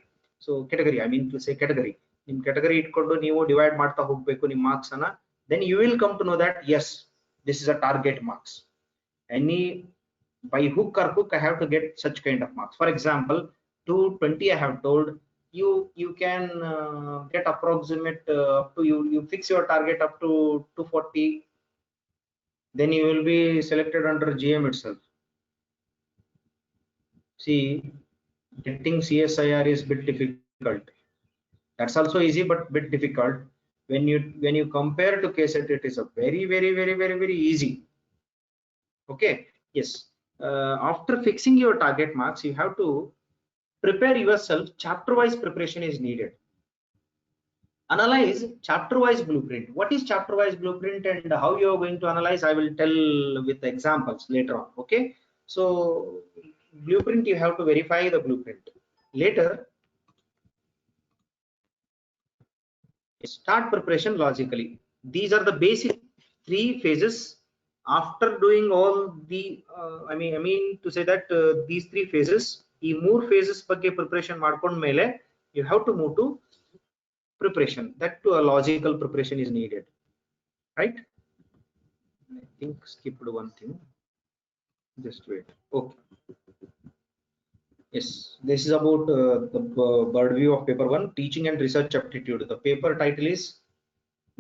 So category, I mean to say category, in category itkondu ನೀವು divide ಮಾಡ್ತಾ ಹೋಗಬೇಕು ನಿಮ್ಮ marks ಅನ್ನ. Then you will come to know that yes, this is a target marks. Any by hook or crook I have to get such kind of marks. For example, 220 I have told you can get approximate up to you fix your target up to 240, then you will be selected under GM itself. See, getting CSIR is bit difficult. That's also easy but bit difficult. When you compare to KSET, it is a very easy. Okay. Yes. After fixing your target marks, you have to prepare yourself. Chapter wise preparation is needed. Analyze chapter wise blueprint. What is chapter wise blueprint and how you are going to analyze, I will tell with examples later on. Okay, so blueprint, you have to verify the blueprint. Later, start preparation logically. These are the basic 3 phases. After doing all the I mean to say that these 3 phases, ಈ 3 phases ಬಗ್ಗೆ preparation ಮಾಡ್ಕೊಂಡ ಮೇಲೆ you have to move to preparation. That to a logical preparation is needed, right? I think skipped one thing, just wait. Okay, yes, this is about the bird view of paper 1, teaching and research aptitude. The paper title is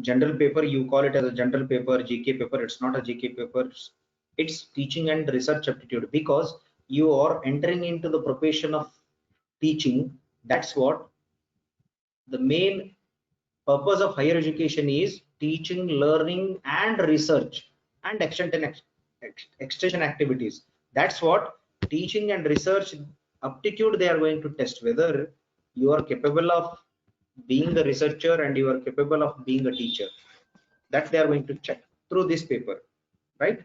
general paper. You call it as a general paper, GK paper. It's not a GK paper, it's teaching and research aptitude, because you are entering into the profession of teaching. That's what the main purpose of higher education is: teaching, learning and research and extension activities. That's what teaching and research aptitude they are going to test, whether you are capable of being a researcher and you are capable of being a teacher. That they are going to check through this paper, right?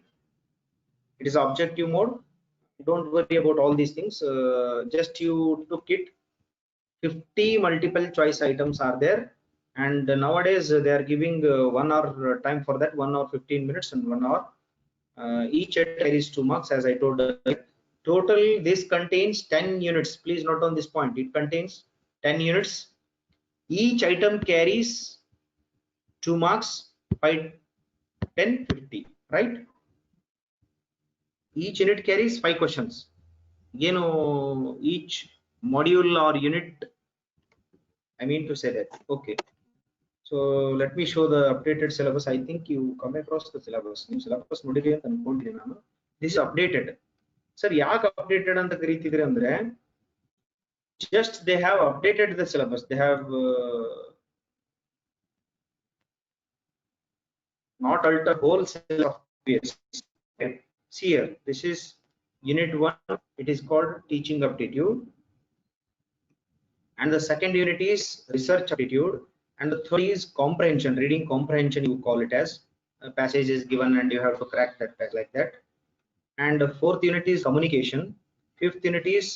It is objective mode. Don't worry about all these things. Just you took it. 50 multiple choice items are there, and nowadays they are giving 1 hour time for that, 1 hour 15 minutes and 1 hour. Each carries 2 marks, as I told earlier. Total, this contains 10 units. Please note on this point. It contains 10 units. Each item carries 2 marks, 5, 10, 50, right? Each unit carries 5 questions. You know, each module or unit, I mean to say that. Okay. So let me show the updated syllabus. I think you come across the syllabus. New syllabus ನೋಡಿರಿ ಅಂತ ಅನ್ಕೊಂಡಿದ್ದೀನಿ ನಾನು. This is updated. Sir, ಯಾಕೆ updated ಅಂತ ಕರೀತಿದ್ರೆ ಅಂದ್ರೆ just they have updated the syllabus. They have not altered whole syllabus of previous. Okay. See here, this is unit 1. It is called teaching aptitude, and the second unit is research aptitude, and the third is comprehension, reading comprehension, you call it as. A passage is given and you have to crack that like that. And the fourth unit is communication. Fifth unit is,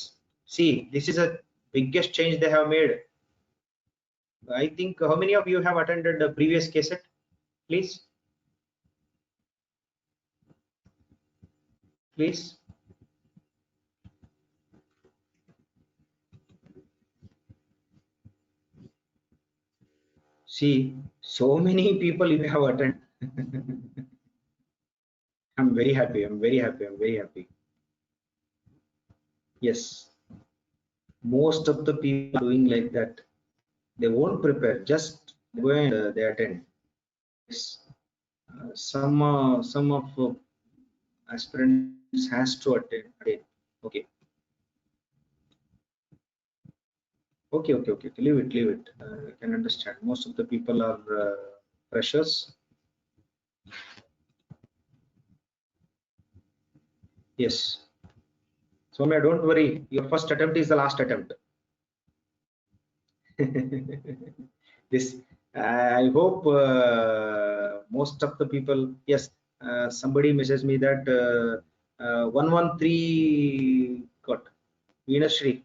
see, this is a biggest change they have made. I think, how many of you have attended the previous KCET, please? Please. See, so many people you have attended. I'm very happy. I'm very happy. I'm very happy. Yes, most of the people are doing like that. They won't prepare, just go and they attend. Yes. Some of aspirants has to attend. Okay. Okay. Leave it. I can understand. Most of the people are freshers. Yes. Soumya, don't worry. Your first attempt is the last attempt. This, I hope most of the people. Yes. Somebody messages me that 113 got Veenashri.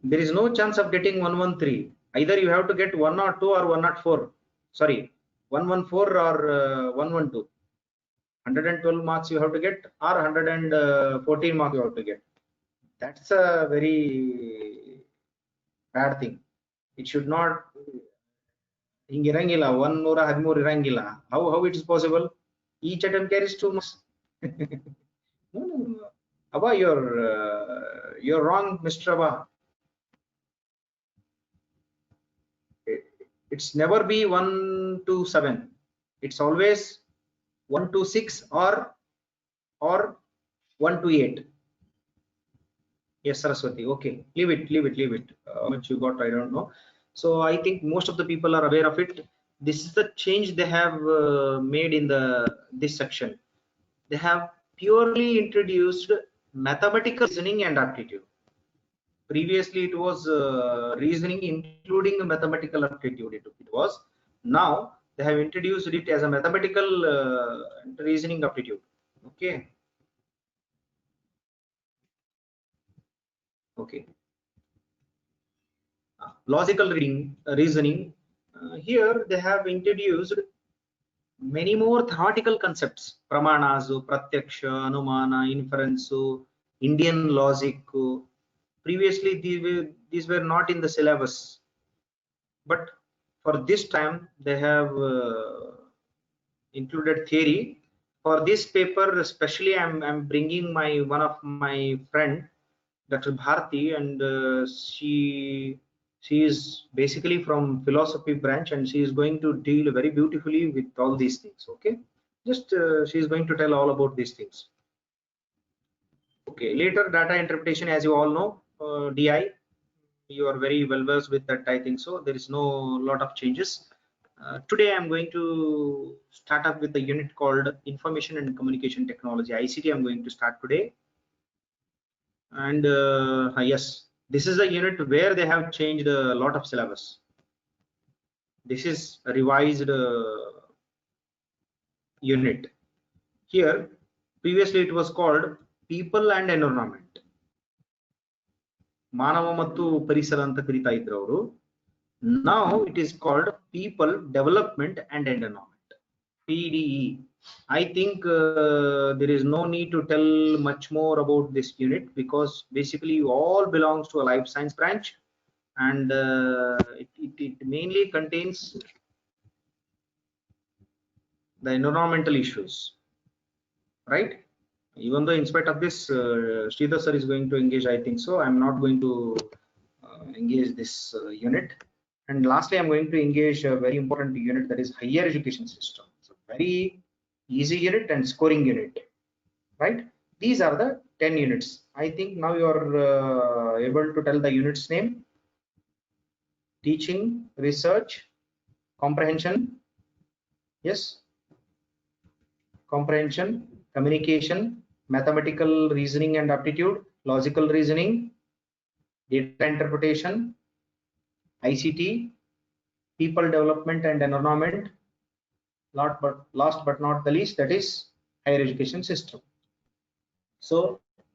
There is no chance of getting 113. Either you have to get 102 or 104. Sorry, 114 or 112. 112 marks you have to get, or 114 marks you have to get. That's a very bad thing. It should not. Ingirangila 113 irangila. How it is possible? Each attempt carries 2 marks. No. Abba, you're wrong, Mr. Abba. It's never be 1 to 7. It's always 1 to 6 or 1 to 8. Yes, Saraswati. Okay, leave it. How much you got, I don't know. So I think most of the people are aware of it. This is the change they have made in this section. They have purely introduced mathematical reasoning and aptitude. Previously it was reasoning including mathematical aptitude. It was. Now they have introduced it as a mathematical reasoning aptitude. Okay. Logical reasoning. Here they have introduced many more theoretical concepts: pramanas, pratyaksha, anumana, inference, Indian logic. Previously these were not in the syllabus, but for this time they have included theory. For this paper especially, I'm bringing one of my friend, Dr. Bharti, and she is basically from philosophy branch, and she is going to deal very beautifully with all these things. Okay, just she is going to tell all about these things. Okay, later data interpretation, as you all know, DI, you are very well versed with that, I think so. There is no lot of changes. Today I'm going to start up with the unit called Information and Communication Technology, ICT. I'm going to start today. And yes, this is a unit where they have changed a lot of syllabus. This is a revised unit. Here previously it was called people and environment, ಮಾನವ ಮತ್ತು ಪರಿಸರ ಅಂತ ಕರೀತಾ ಇದ್ರು ಅವರು. Now it is called people development and environment, PDE. I think there is no need to tell much more about this unit, because basically you all belongs to a life science branch, and it mainly contains the environmental issues, right? Even though in spite of this, Sridhar sir is going to engage, I think so. I'm not going to engage this unit. And lastly, I'm going to engage a very important unit, that is higher education system. So very easy unit and scoring unit, right? These are the 10 units. I think now you are able to tell the units name: teaching, research, comprehension, yes, comprehension, communication, mathematical reasoning and aptitude, logical reasoning, data interpretation, ICT, people development and environment, last but not the least, that is higher education system. So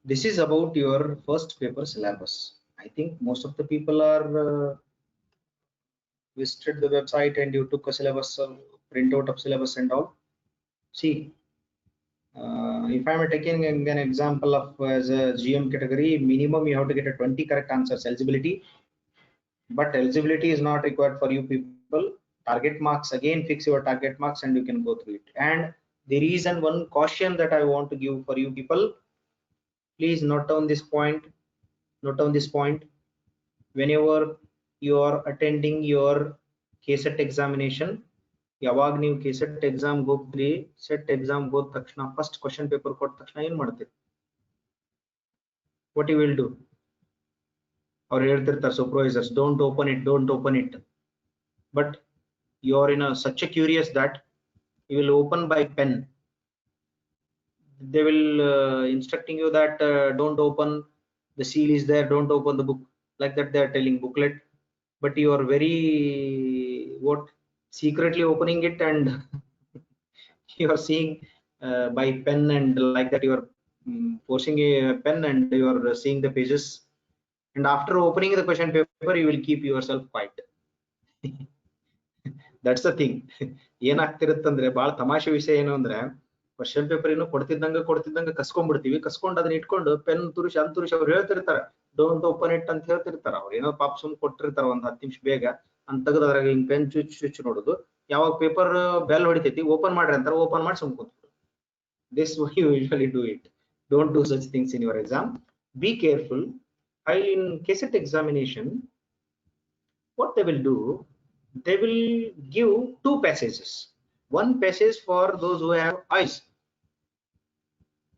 this is about your first paper syllabus. I think most of the people are visited the website and you took a syllabus, printout of syllabus and all. See, if I'm taking an example of as a GM category, minimum you have to get a 20 correct answers eligibility, but eligibility is not required for you people. Target marks, again fix your target marks and you can go through it. And there is one caution that I want to give for you people. Please note down this point. Note down this point. Whenever you are attending your KCET examination, ಯಾವಾಗ ನೀವು KCET exam ಹೋಗ್ತೀರಿ, CET exam ಹೋದ ತಕ್ಷಣ first question paper ಕೊಟ್ಟ ತಕ್ಷಣ ಏನ್ ಮಾಡ್ತೀರಿ? What you will do? ಅವ್ರು ಹೇಳ್ತಿರ್ತಾರೆ supervisors, don't open it, but you are in such a curious that you will open by pen. They will instructing you that don't open, the seal is there, don't open the book, like that they are telling booklet, but you are very secretly opening it and you are seeing by pen, and like that you are forcing a pen and you are seeing the pages, and after opening the question paper you will keep yourself quiet. That's the thing. ಏನಾಗ್ತಿರುತ್ತಂದ್ರೆ ಬಹಳ ತಮಾಷೆ ವಿಷಯ ಏನು ಅಂದ್ರೆ, question paper ಏನು ಕೊಡ್ತಿದ್ದಂಗ ಕಸ್ಕೊಂಡ್ಬಿಡ್ತೀವಿ, ಕಸ್ಕೊಂಡು ಅದನ್ನ ಇಟ್ಕೊಂಡು pen ತುರುಷ್ ಅವ್ರು ಹೇಳ್ತಿರ್ತಾರೆ ಡೋಂಟ್ ಓಪನ್ ಇಟ್ ಅಂತ ಹೇಳ್ತಿರ್ತಾರ. ಅವ್ರು ಏನೋ ಪಾಪ ಸುಮ್ ಕೊಟ್ಟಿರ್ತಾರ ಒಂದ್ 10 ನಿಮಿಷ ಬೇಗ ಅಂತ ತೆಗೆದು ಅದ್ರಾಗ ಹಿಂಗ್ ಪೆನ್ ಚುಚ್ಚು ನೋಡುದು. ಯಾವಾಗ ಪೇಪರ್ ಬೆಲ್ ಹೊಡಿತೈತಿ ಓಪನ್ ಮಾಡ್ರಿ ಅಂತಾರ, ಓಪನ್ ಮಾಡಿ ಸುಮ್ ಕೂತ್ಬಿಡು. This way you usually do it. Don't do such things in your exam. Be careful. While in KCET examination, what they will do, they will give 2 passages. One passage for those who have eyes,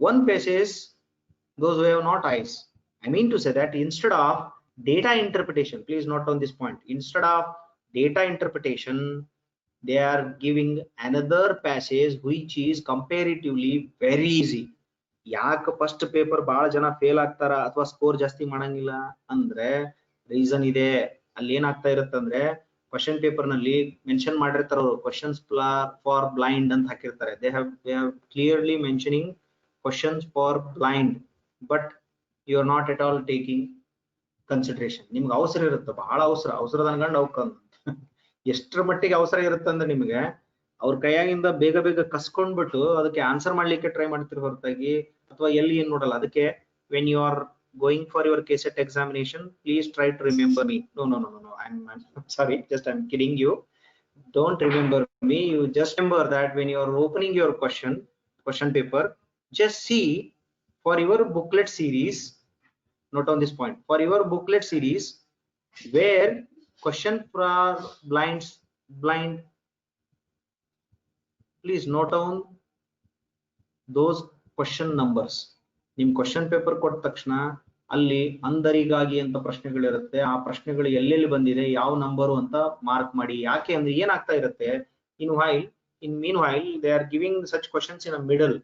one passage those who have not eyes. I mean to say that instead of data interpretation, please note on this point, instead of data interpretation, they are giving another passage which is comparatively very easy. ಯಾಕೆ first paper ಬಹಳ ಜನ fail ಆಗ್ತಾರ ಅಥವಾ score ಜಾಸ್ತಿ ಮಾಡಂಗಿಲ್ಲ ಅಂದ್ರೆ reason ಇದೆ. ಅಲ್ಲಿ ಏನಾಗ್ತಾ ಇರುತ್ತಂದ್ರೆ, ಕ್ವಶನ್ ಪೇಪರ್ ನಲ್ಲಿ ಮೆನ್ಷನ್ ಮಾಡಿರ್ತಾರೆ ಅವರು, ಕ್ವಶನ್ಸ್ ಫಾರ್ ಬ್ಲೈಂಡ್ ಅಂತ ಹಾಕಿರ್ತಾರೆ. They have clearly mentioning questions for blind, but you are not at all taking consideration. ನಿಮ್ಗೆ ಅವಸರ ಇರುತ್ತೆ, ಬಹಳ ಅವಸರದ ಅನ್ಕೊಂಡು ಅವಕ್ಕಂತ ಎಷ್ಟರ ಮಟ್ಟಿಗೆ ಅವಸರ ಇರುತ್ತೆ ಅಂದ್ರೆ ನಿಮ್ಗೆ ಅವ್ರ ಕೈಯಾಗಿಂದ ಬೇಗ ಕಸ್ಕೊಂಡ್ಬಿಟ್ಟು ಅದಕ್ಕೆ ಆನ್ಸರ್ ಮಾಡ್ಲಿಕ್ಕೆ ಟ್ರೈ ಮಾಡ್ತಿರೋ ಹೊರತಾಗಿ ಅಥವಾ ಎಲ್ಲಿ ಏನ್ ನೋಡಲ್ಲ. ಅದಕ್ಕೆ when you are going for your KCET examination, please try to remember me. No, I'm sorry, just I'm kidding you. Don't remember me. You just remember that when you are opening your question paper, just see for your booklet series. Note on this point, for your booklet series where question for blind, please note down those question numbers. ನಿಮ್ question paper ಕೊಟ್ಟ ತಕ್ಷಣ ಅಲ್ಲಿ ಅಂದರಿಗಾಗಿ ಅಂತ ಪ್ರಶ್ನೆಗಳಿರುತ್ತೆ. ಆ ಪ್ರಶ್ನೆಗಳು ಎಲ್ಲೆಲ್ಲಿ ಬಂದಿದೆ, ಯಾವ ನಂಬರು ಅಂತ ಮಾರ್ಕ್ ಮಾಡಿ. ಯಾಕೆ ಅಂದ್ರೆ ಏನಾಗ್ತಾ ಇರುತ್ತೆ, in meanwhile they are giving such questions in a middle.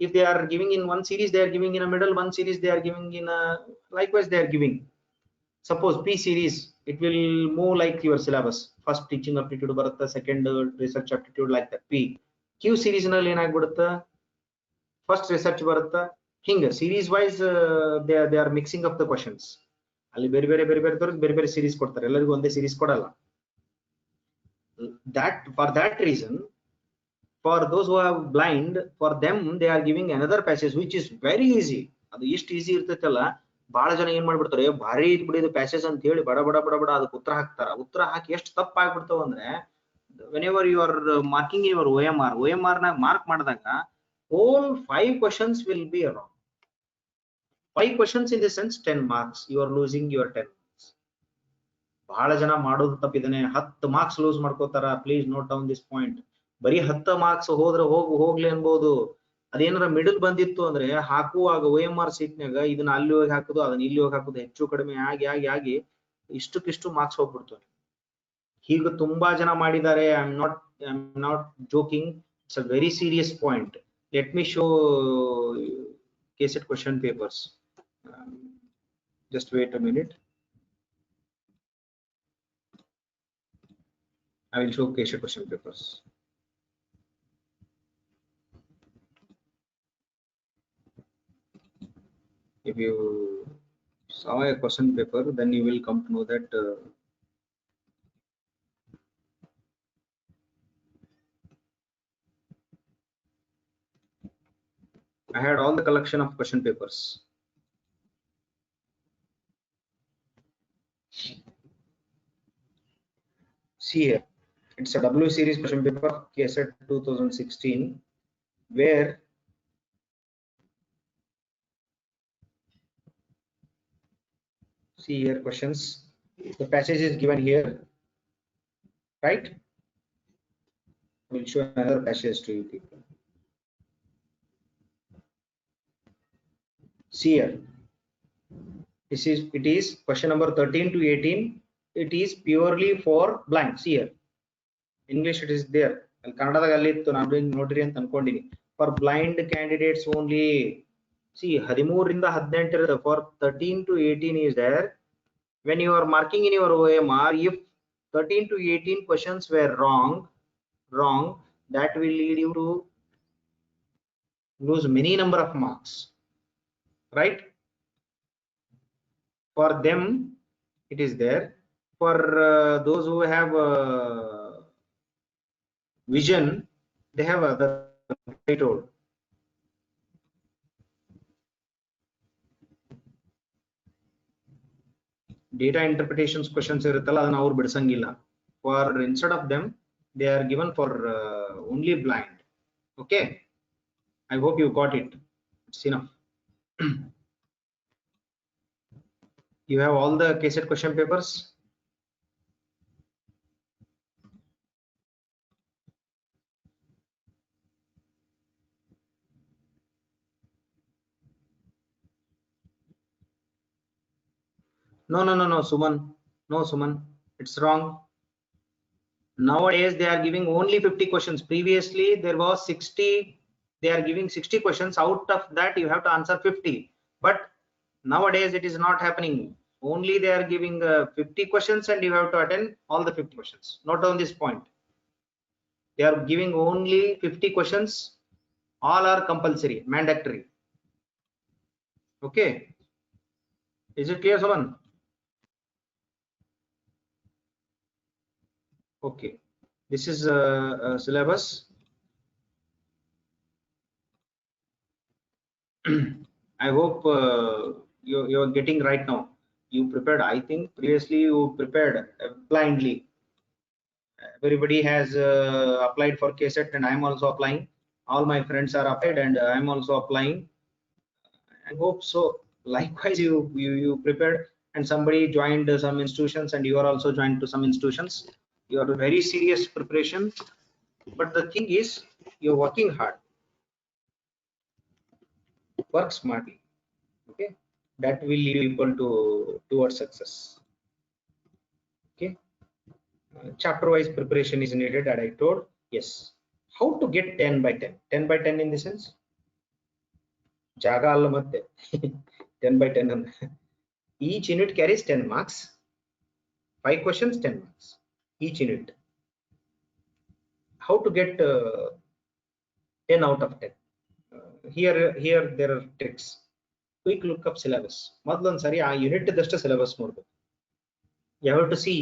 If they are giving in one series, they are giving in a middle, one series they are giving in a, likewise they are giving. Suppose P series, it will move like your syllabus. First teaching aptitude barutta, second research aptitude, like that. P Q series nalli enagibidutte, first research barutta, hinga series wise they are mixing up the questions. ಅಲ್ಲಿ ಬೇರೆ ಬೇರೆ ಬೇರೆ ಬೇರೆ ಬೇರೆ ಬೇರೆ series ಕೊಡ್ತಾರೆ, ಎಲ್ಲರಿಗೂ ಒಂದೇ series ಕೊಡಲ್ಲ. That for that reason, for those who are blind, for them they are giving another passage which is very easy. ಅದು ಎಷ್ಟು ಈಸಿ ಇರ್ತೈತಲ್ಲ, ಬಹಳ ಜನ ಏನ್ ಮಾಡ್ಬಿಡ್ತಾರೆ, ಭಾರಿ ಬಿಡಿದು ಪ್ಯಾಸೇಜ್ ಅಂತ ಹೇಳಿ ಬಡ ಬಡ ಬಡ ಬಡ ಅದಕ್ಕೆ ಉತ್ತರ ಹಾಕ್ತಾರ. ಉತ್ತರ ಹಾಕಿ ಎಷ್ಟು ತಪ್ಪ ಆಗ್ಬಿಡ್ತಾವ ಅಂದ್ರೆ, whenever you are marking your OMR ನಾಗ ಮಾರ್ಕ್ ಮಾಡಿದಾಗ all 5 questions will be wrong. 5 questions in the sense 10 marks, you are losing your 10 marks. ಬಹಳ ಜನ ಮಾಡೋದು ತಪ್ಪಿದಾನೆ, 10 marks ಲೂಸ್ ಮಾಡ್ಕೋತಾರ. Please note down this point. ಬರೀ 10 marks ಹೋದ್ರೆ ಹೋಗ್ಲಿ ಅನ್ಬೋದು. ಅದೇನಾರ ಮಿಡಲ್ ಬಂದಿತ್ತು ಅಂದ್ರೆ ಹಾಕುವಾಗ OMR ಸೀಟ್ನಾಗ ಇದನ್ನ ಅಲ್ಲಿ ಹೋಗಿ ಹಾಕುದು, ಅದನ್ನ ಇಲ್ಲಿ ಹೋಗಿ ಹಾಕುದು, ಹೆಚ್ಚು ಕಡಿಮೆ ಆಗಿ ಆಗಿ ಆಗಿ ಇಷ್ಟಕ್ಕಿಷ್ಟು ಮಾರ್ಕ್ಸ್ ಹೋಗ್ಬಿಡ್ತು. ಹೀಗೆ ತುಂಬಾ ಜನ ಮಾಡಿದ್ದಾರೆ. I am not joking, it's a very serious point. Let me show KCET question papers. Just wait a minute. I will show KCET question papers. If you saw a question paper, then you will come to know that I had all the collection of question papers. See here, it's a W series question paper, KCET 2016, where see here questions, the passage is given here, right? I will show another passage to you people. See here, it is question number 13 to 18. It is purely for blind. See here, English it is there, Kannadaga alli ittu nanu notri anta ankondini, for blind candidates only. See 13 ರಿಂದ 18 for 13 to 18 is there. When you are marking in your OMR, if 13 to 18 questions were wrong, that will lead you to lose many number of marks, right? For them it is there. For those who have vision, they have other told. Data interpretations questions iruttalla, adana avaru bidisangilla. For instead of them, they are given for only blind. Okay, I hope you got it. It's enough. You have all the KCET question papers. No, Suman. No, Suman. It's wrong. Nowadays, they are giving only 50 questions. Previously, there was 60. They are giving 60 questions. Out of that, you have to answer 50. But nowadays, it is not happening. Only they are giving 50 questions and you have to attend all the 50 questions. Note on this point. They are giving only 50 questions. All are compulsory, mandatory. Okay. Is it clear, Suman? Okay, this is a syllabus. I hope you are getting right now. You prepared, I think previously you prepared blindly. Everybody has applied for KCET and I am also applying. All my friends are applied and I am also applying. I hope so. Likewise, you prepared and somebody joined some institutions and you are also joined to some institutions. You are very serious preparation, but the thing is you're working hard. Work smartly. Okay, that will lead people towards success. Okay, chapter wise preparation is needed, that I told. Yes. How to get 10 by 10? 10 by 10 in the sense, ಜಾಗ ಅಲ್ಲ ಮತ್ತೆ 10 by 10 ಅಂತ. Each unit carries 10 marks. 5 questions, 10 marks each unit. How to get 10 out of 10? Here there are tricks. Quick look up syllabus. ಮೊದಲೊಂದು ಸರಿ ಆ unit ದಷ್ಟು syllabus ನೋಡ್ಬೇಕು. You have to see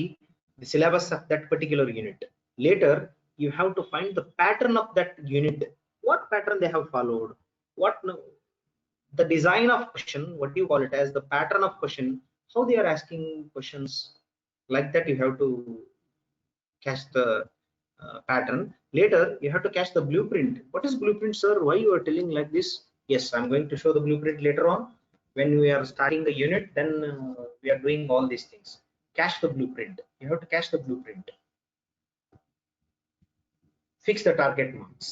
the syllabus of that particular unit. Later you have to find the pattern of that unit. What pattern they have followed, what the design of question, what do you call it as, the pattern of question, how they are asking questions. Like that you have to catch the pattern. Later you have to catch the blueprint. What is blueprint, sir? Why you are telling like this? Yes, I'm going to show the blueprint later on. When we are starting the unit, then we are doing all these things. Catch the blueprint. You have to catch the blueprint. Fix the target marks.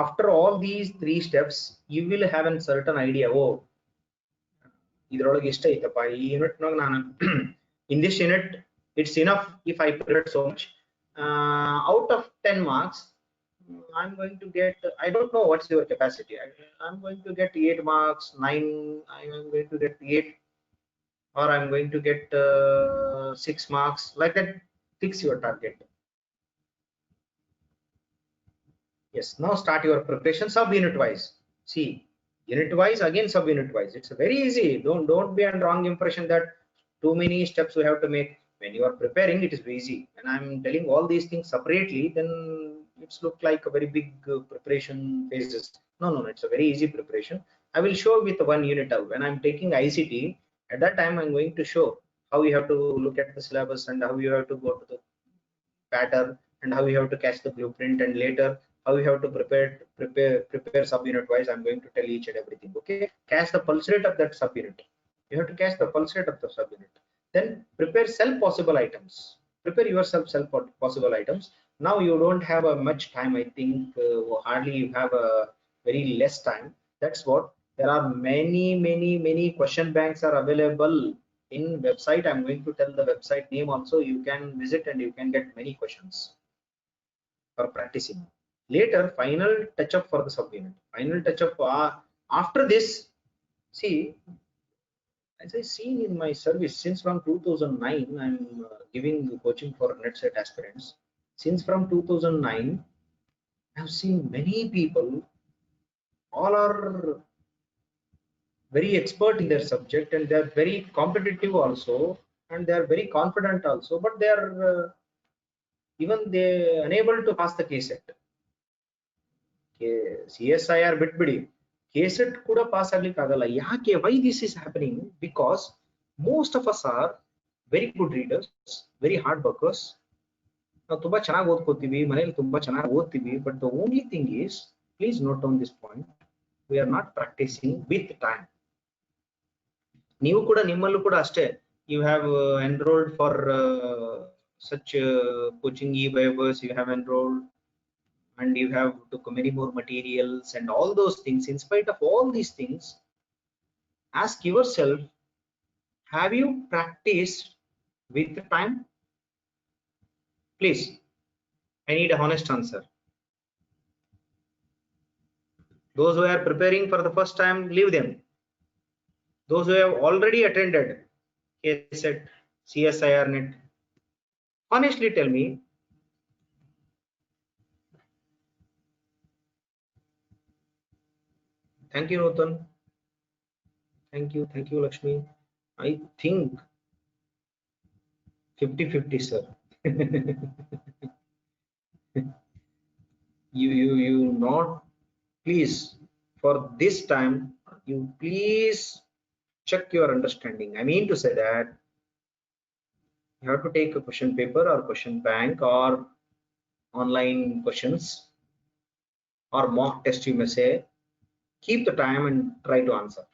After all these 3 steps, you will have a certain idea. Oh, idrolage ishta itappa ee unit nog nanu in this unit it's enough if I prepared so much. Out of 10 marks, I'm going to get, I don't know what's your capacity. I'm going to get 8 marks, 9, I'm going to get 8, or I'm going to get 6 marks. Like that, fix your target. Yes, now start your preparation sub unit wise. See, unit wise, again sub unit wise. It's very easy. Don't be under wrong impression that too many steps we have to make. When you are preparing, it is very easy. When I'm telling all these things separately, then it's look like a very big preparation phases. No, it's a very easy preparation. I will show with one unit out. When I'm taking ICT, at that time I'm going to show how you have to look at the syllabus and how you have to go to the pattern and how you have to catch the blueprint, and later how you have to prepare sub unit wise. I'm going to tell each and everything. Okay, catch the pulse rate of that sub unit. You have to catch the pulse rate of the sub unit. Then prepare self possible items. Prepare yourself self possible items. Now you don't have a much time. I think hardly you have a very less time. That's what, there are many question banks are available in website. I'm going to tell the website name also. You can visit and you can get many questions for practicing. Later, final touch up for the sub unit. Final touch up after this. See, as I seen in my service, since from 2009 I'm giving coaching for NetSet aspirants. Since from 2009 I've seen many people, all are very expert in their subject and they are very competitive also, and they are very confident also, but they are even they unable to pass the KSET. CSIR bitbidi, KSET kuda pass aglik agala. Yake, why this is happening? Because most of us are very good readers, very hard workers. ನಾವು ತುಂಬಾ ಚೆನ್ನಾಗಿ ಓದ್ಕೋತೀವಿ, ಮನೆಯಲ್ಲಿ ತುಂಬಾ ಚೆನ್ನಾಗಿ ಓದ್ತೀವಿ, but the only thing is, please note down this point, we are not practicing with time. ನೀವು ಕೂಡ ನಿಮ್ಮಲ್ಲೂ ಕೂಡ ಅಷ್ಟೇ, you have enrolled for such coaching e-Bioverse, you have enrolled and you have took many more materials and all those things. In spite of all these things, ask yourself, have you practiced with time? Please, I need a honest answer. Those who are preparing for the first time, leave them. Those who have already attended KSET, CSIR net, honestly tell me, thank you Nutan, thank you Lakshmi. I think 50-50 sir. you not, please, for this time you please check your understanding. I mean to say that you have to take a question paper or question bank or online questions or mock test, you may say. Keep the time and try to answer.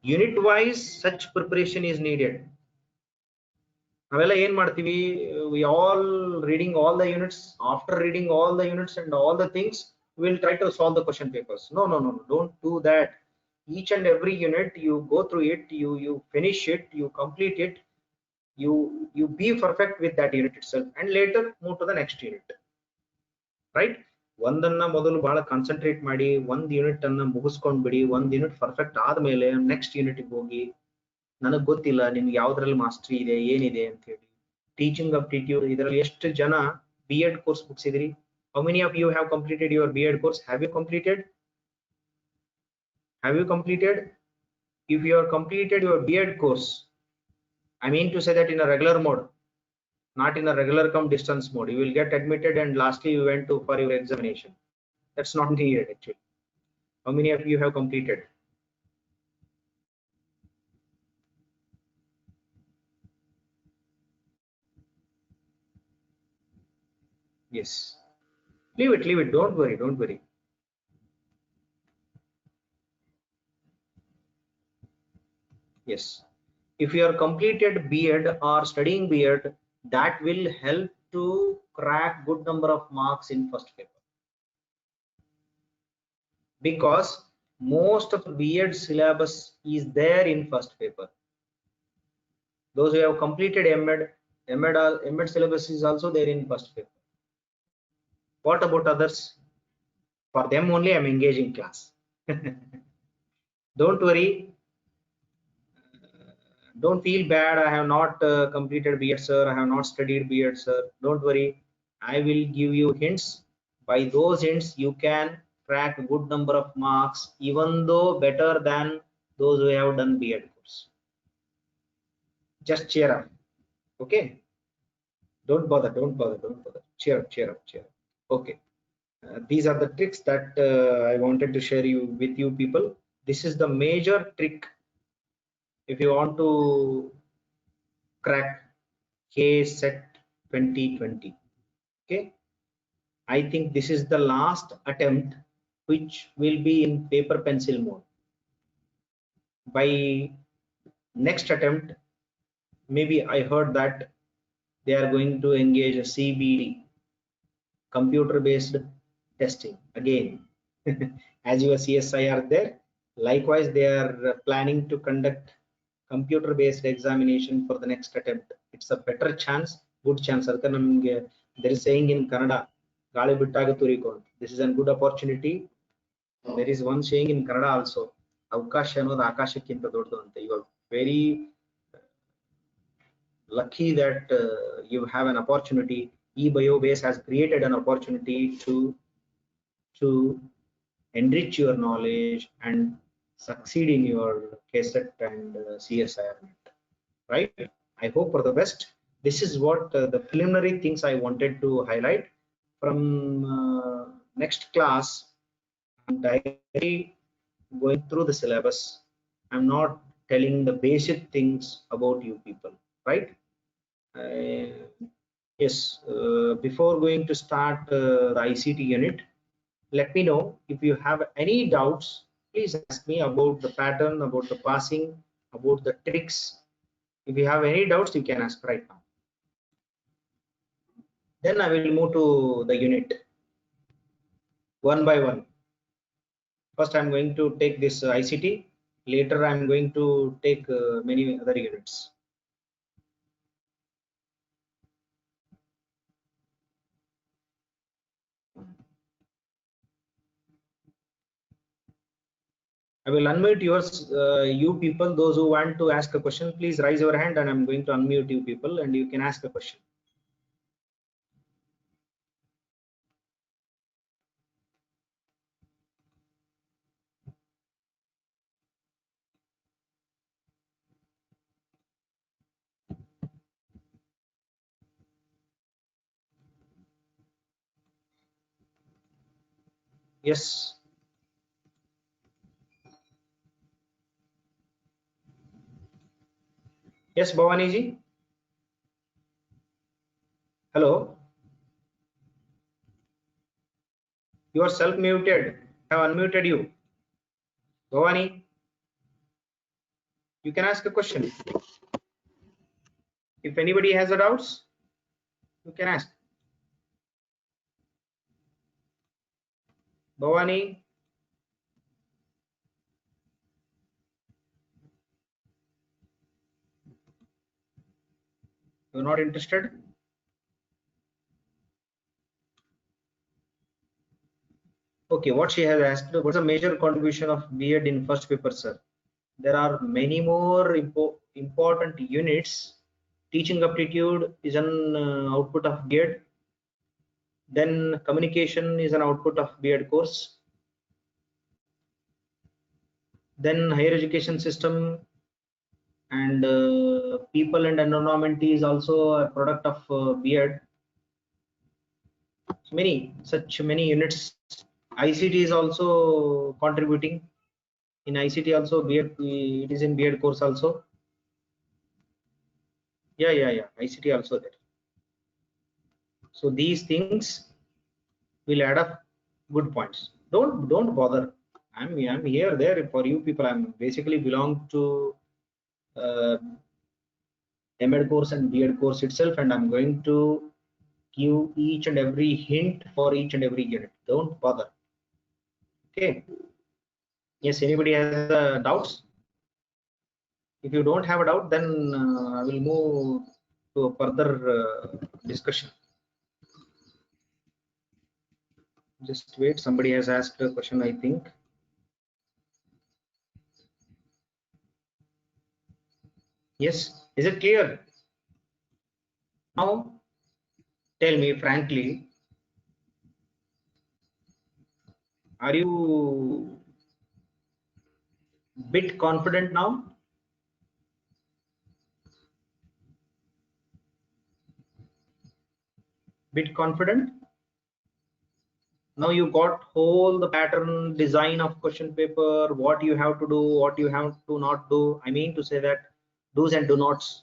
Unit wise such preparation is needed. ನಾವೆಲ್ಲ ಏನ್ ಮಾಡ್ತೀವಿ, we all reading all the units. After reading all the units and all the things, we will try to solve the question papers. No, don't do that. Each and every unit you go through it, you finish it, you complete it, you be perfect with that unit itself, and later move to the next unit, right? ಒಂದನ್ನ ಮೊದಲು ಬಹಳ concentrate ಮಾಡಿ ಒಂದ್ unit ಅನ್ನ ಮುಗಿಸ್ಕೊಂಡ್ಬಿಡಿ. ಒಂದ್ unit perfect ಆದ್ಮೇಲೆ next unit ಹೋಗಿ ನನಗ್ ಗೊತ್ತಿಲ್ಲ ನಿಮ್ಗೆ ಯಾವ್ದ್ರಲ್ಲಿ ಮಾಸ್ಟರಿ ಇದೆ ಏನಿದೆ ಅಂತ ಹೇಳಿ. ಟೀಚಿಂಗ್ ಅಪ್ಟಿಟ್ಯೂಡ್ ಇದರಲ್ಲಿ ಎಷ್ಟು ಜನ ಬಿ ಎಡ್ ಕೋರ್ಸ್ ಮುಗಿಸಿದ್ರಿ? How many of you have completed your B Ed course? Have you completed? Have you completed? If you have completed your B.Ed course, I mean to say that in a regular mode, not in a regular cum distance mode, you will get admitted and lastly you went to for your examination. That's not needed actually. How many of you have completed? Yes. Leave it, leave it. Don't worry, don't worry. Yes. If you are completed B.Ed or studying B.Ed, that will help to crack good number of marks in first paper. Because most of the B.Ed syllabus is there in first paper. Those who have completed M.Ed syllabus is also there in first paper. What about others? For them only I am engaging class. Don't worry. Don't feel bad. I have not completed B.Ed, sir. I have not studied B.Ed, sir. Don't worry. I will give you hints. By those hints, you can crack a good number of marks, even though better than those who have done B.Ed course. Just cheer up. Okay? Don't bother. Don't bother. Don't bother. Cheer up. Cheer up. Cheer up. Okay. These are the tricks that I wanted to share with you people. This is the major trick if you want to crack KSET 2020. Okay, I think this is the last attempt which will be in paper pencil mode. By next attempt, maybe I heard that they are going to engage a CBT, computer based testing again. As your CSI are there, likewise they are planning to conduct computer based examination for the next attempt. It's a better chance, good chance. There is saying in Kannada, ಗಾಳಿ ಬಿಟ್ಟಾಗ ತುರಿಕೋ. This is a good opportunity. There is one saying in Kannada also, ಅವಕಾಶ ಅನ್ನೋದು ಆಕಾಶಕ್ಕಿಂತ ದೊಡ್ಡದು ಅಂತ. You are very lucky that you have an opportunity. eBiobase has created an opportunity to enrich your knowledge and succeed in your KSET and CSIR, right? I hope for the best. This is what the preliminary things I wanted to highlight. From next class, I'm directly going through the syllabus. I'm not telling the basic things about you people, right? Yes, before going to start the ICT unit, let me know if you have any doubts. Please ask me about the pattern, about the passing, about the tricks. If you have any doubts, you can ask right now. Then I will move to the unit one by one. First, I'm going to take this ICT. Later, I'm going to take many other units. I will unmute yours, you people, those who want to ask a question, please raise your hand and I'm going to unmute you people and you can ask a question. Yes. Yes, Bhavani ji. Hello. You are self-muted. I have unmuted you. Bhavani, you can ask a question. If anybody has a doubts, you can ask. Bhavani. You're not interested? Okay, what she has asked, what's the major contribution of B.Ed in first paper, sir? There are many more important units. Teaching aptitude is an output of B.Ed. Then communication is an output of B.Ed course. Then higher education system and people and environment is also a product of B.Ed. Such many units. ICT is also contributing. In ICT also B.Ed, it is in B.Ed course also. Yeah. ICT also there. So these things will add up good points. Don't bother. I'm here there for you people. I'm basically belong to M.Ed course and B.Ed course itself, and I'm going to give each and every hint for each and every unit. Don't bother. Okay. Yes, anybody has doubts? If you don't have a doubt, then I will move to a further discussion. Just wait, somebody has asked a question, I think. Yes, is it clear? Now, tell me frankly, are you bit confident now? Bit confident? Now you got whole the pattern design of question paper, what you have to do, what you have to not do. I mean to say that do's and do nots,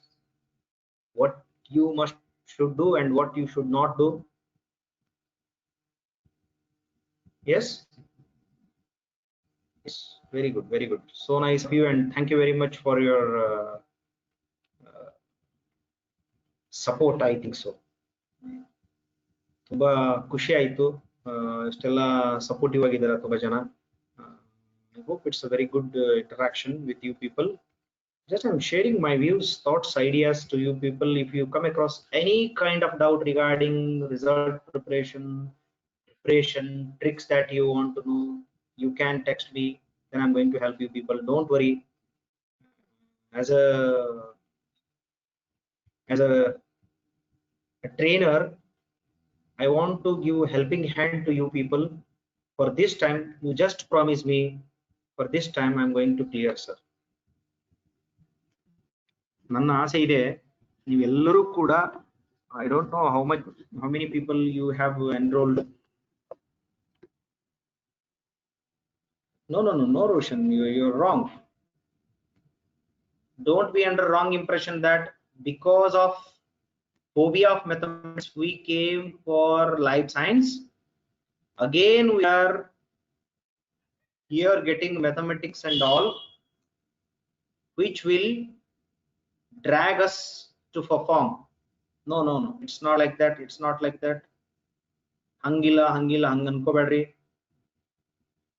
what you should do and what you should not do. Yes, very good, very good. So nice of you, and thank you very much for your support. I think so. ತುಂಬಾ ಖುಷಿ ಆಯ್ತು, ಇಷ್ಟೆಲ್ಲ supportive ಆಗಿದ್ದಾರೆ ತುಂಬಾ ಜನ. I hope it's a very good interaction with you people. Just I'm sharing my views, thoughts, ideas to you people. If you come across any kind of doubt regarding result preparation tricks that you want to know, you can text me, then I'm going to help you people. Don't worry. As a trainer, I want to give a helping hand to you people. For this time, you just promise me, for this time I'm going to clear, sir. ನನ್ನ ಆಸೆ ಇದೆ, ನೀವೆಲ್ಲರೂ ಕೂಡ, I don't know how many people you have enrolled. No Roshan, you're wrong. Don't be under wrong impression that because of phobia of mathematics we came for life science. Again we are here getting mathematics and all, which will drag us to perform. No, it's not like that. It's not like that. Hangila hang ankobedri.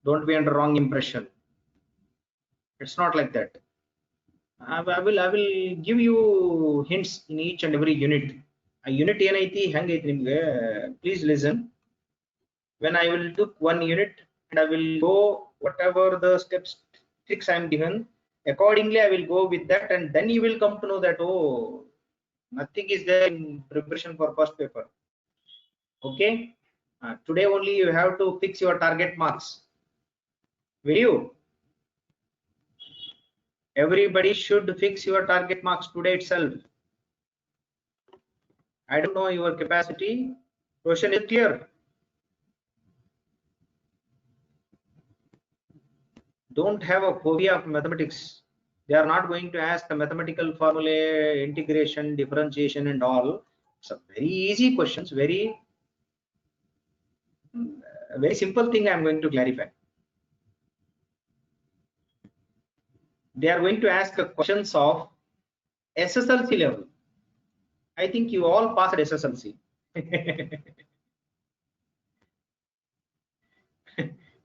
Don't be under wrong impression. It's not like that. I will give you hints in each and every unit. A unit enaiti hang aiti nimge, please listen. When I will do one unit and I will go whatever the steps tricks I am given, accordingly I will go with that, and then you will come to know that, oh, nothing is there in preparation for first paper. Okay, today only you have to fix your target marks. Will you? Everybody should fix your target marks today itself. I don't know your capacity. Question is clear. Don't have a phobia of mathematics. They are not going to ask the mathematical formulae, integration, differentiation and all. It's a very easy questions, very simple thing I am going to clarify. They are going to ask questions of SSLC level. I think you all passed SSLC.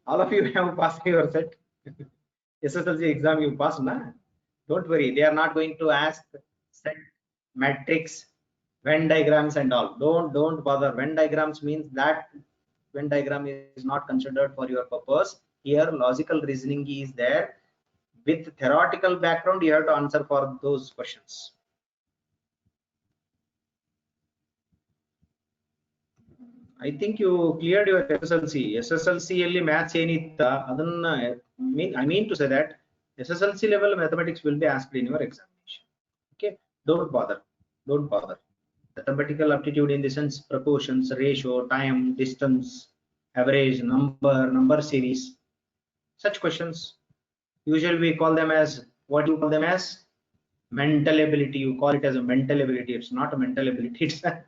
All of you have passed your set. SSLC exam you passed, na? Don't worry, they are not going to ask set, matrix, Venn diagrams and all. Don't bother. Venn diagrams means that Venn diagram is not considered for your purpose. Here logical reasoning is there. With theoretical background, you have to answer for those questions. I think you cleared your SSLC. SSLC ಅಲ್ಲಿ maths ಏನಿತ್ತ ಅದನ್ನ I mean to say that SSLC level mathematics will be asked in your examination. Okay, don't bother. Mathematical aptitude in the sense proportions, ratio, time, distance, average, number series, such questions. Usually we call them as, what you call them as, mental ability. You call it as a mental ability. It's not a mental ability, it's a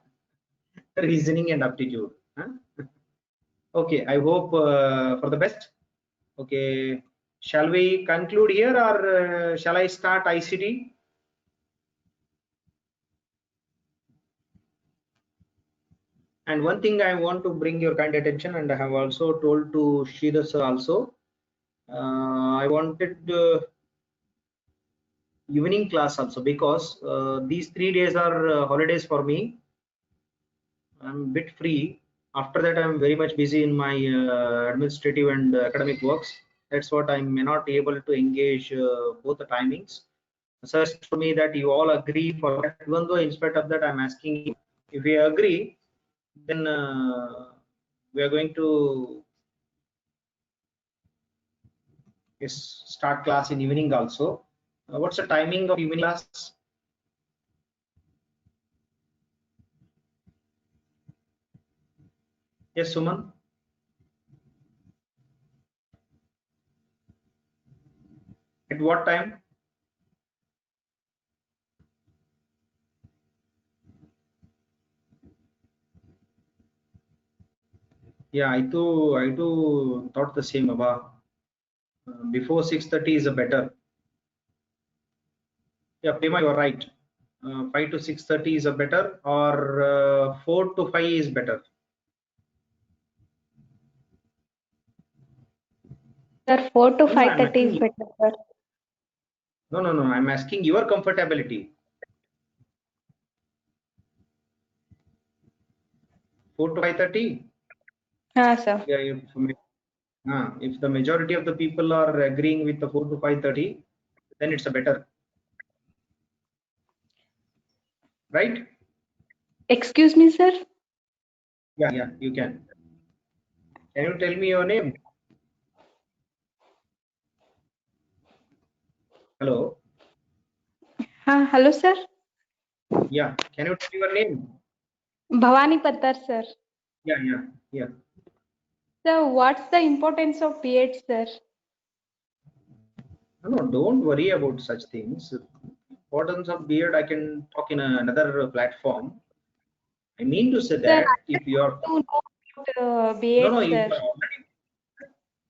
reasoning and aptitude. Huh? Okay, I hope for the best. Okay, shall we conclude here, or shall I start ICT? And one thing I want to bring your kind attention, and I have also told to Sridhar sir also, I wanted evening class also, because these 3 days are holidays for me. I'm a bit free. After that, I'm very much busy in my administrative and academic works. That's what I may not be able to engage both the timings. So for me that you all agree for that. Even though in spite of that, I'm asking you, if we agree, then we are going to start class in evening also. What's the timing of evening class? Yes, Suman. At what time? Yeah, I too thought the same about before 6:30 is a better. Yeah, Prima, you are right. 5 to 6:30 is a better, or 4 to 5 is better. Sir, 4 to 5:30 is better, sir. No, I'm asking your comfortability. 4 to 5:30? Sir. Yeah, if the majority of the people are agreeing with the 4 to 5:30, then it's a better. Right? Excuse me, sir? Yeah, you can. Can you tell me your name? Hello? Hello, sir? Yeah, can you tell your name? Bhavani Pattar, sir. Yeah. Sir, what's the importance of B.Ed, sir? No, don't worry about such things. Importance of B.Ed, I can talk in another platform. I mean to say that, sir, if you are to know about B.Ed, sir.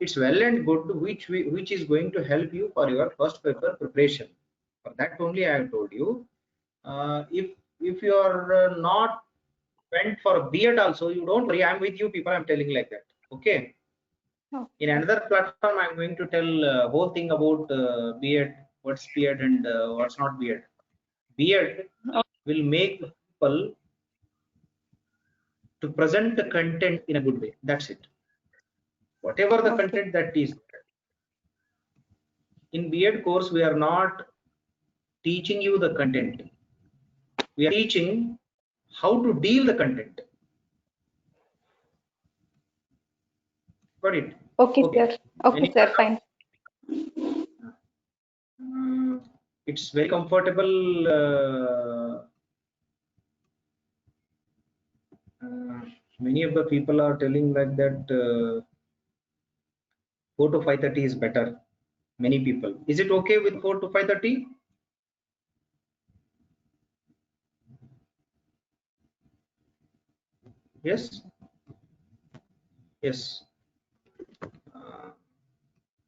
It's well and good, which is going to help you for your first paper preparation. For that only I have told you. If you are not went for B.Ed also, you don't worry. I'm with you people. I'm telling like that. Okay. In another platform, I'm going to tell whole thing about B.Ed, what's B.Ed and what's not B.Ed. B.Ed will make people to present the content in a good way. That's it. Whatever the content that is. In B.Ed course, we are not teaching you the content. We are teaching how to deal the content. Got it? Okay. Sir. Okay, sir. Fine. It's very comfortable. Many of the people are telling like that 4 to 5:30 is better. Many people. Is it okay with 4 to 5:30? Yes.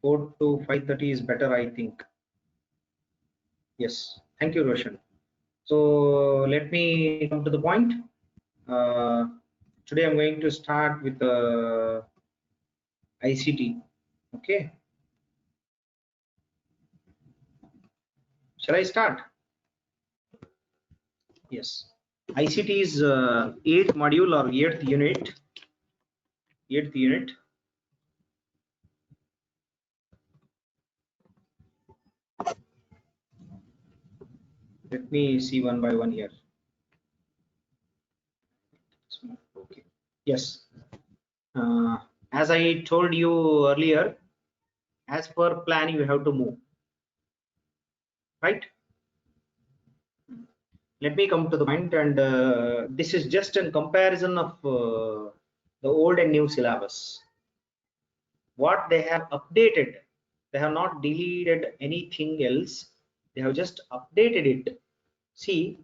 4 to 5:30 is better, I think. Yes. Thank you, Roshan. So let me come to the point. Today I'm going to start with ICT. Okay. Shall I start? Yes. ICT is 8th module or 8th unit. 8th unit. Let me see one by one here. Okay. Yes. As I told you earlier, as per plan, you have to move. Right? Let me come to the point, and this is just a comparison of the old and new syllabus. What they have updated, they have not deleted anything else, they have just updated it. See,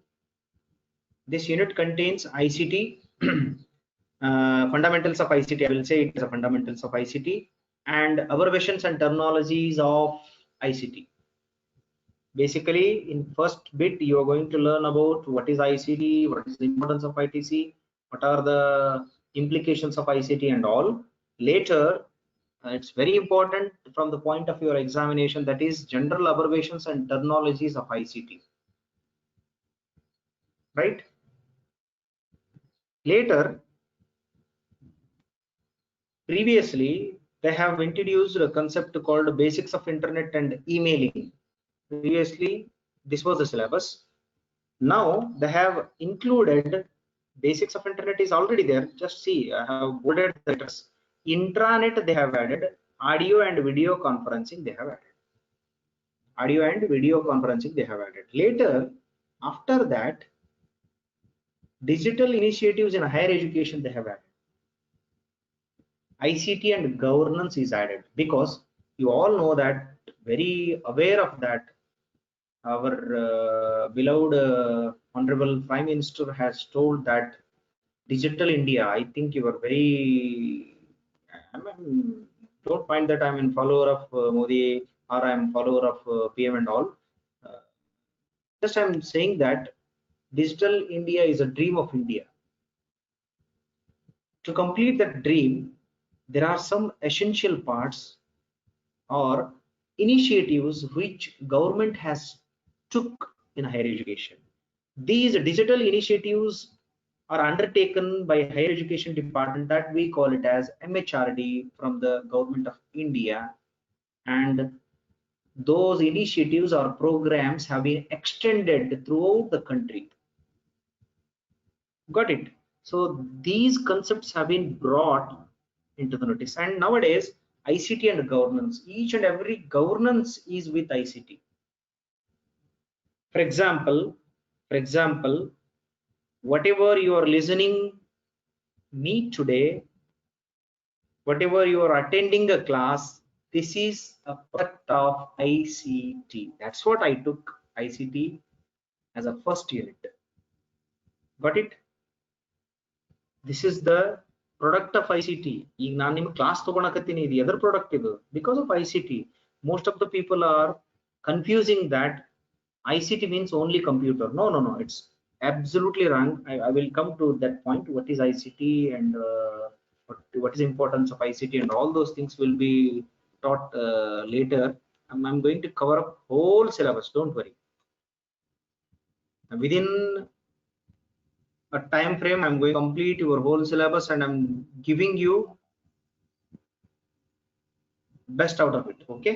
this unit contains ICT, fundamentals of ICT. I will say it is a fundamentals of ICT and abbreviations and terminologies of ICT. Basically, in first bit, you are going to learn about what is ICT, what is the importance of ITC, what are the implications of ICT and all. Later, it's very important from the point of your examination, that is general abbreviations and terminologies of ICT. Right? Later, previously, they have introduced a concept called basics of internet and emailing. Previously, this was the syllabus. Now they have included basics of internet is already there. Just see, I have bolded the letters. Intranet they have added, audio and video conferencing they have added. Audio and video conferencing they have added. Later, after that, digital initiatives in higher education they have added. ICT and governance is added, because you all know that, very aware of that, our beloved honorable Prime Minister has told that digital India. I think you are very, don't mind that I'm in follower of Modi, or I'm follower of PM and all. Just I'm saying that digital India is a dream of India. To complete that dream, there are some essential parts or initiatives which government has took in higher education. These digital initiatives are undertaken by higher education department, that we call it as MHRD from the government of India, and those initiatives or programs have been extended throughout the country. Got it? So these concepts have been brought into the notice, and nowadays ICT and governance, each and every governance is with ICT. For example, whatever you are listening me today, whatever you are attending a class, this is a product of ICT. That's what I took ICT as a first unit. Got it? This is the product of ICT. ಈಗ ನಾನು ನಿಮಗೆ class ತಗೊಳಕತ್ತೀನಿ, ಇದು ಎದರ್ product ಇದು? Because of ICT. Most of the people are confusing that ICT means only computer. No, it's absolutely wrong. I will come to that point. What is ICT and what is importance of ICT and all those things will be taught later. I'm going to cover up whole syllabus. Don't worry. Within a time frame, I'm going to complete your whole syllabus, and I'm giving you best out of it. Okay?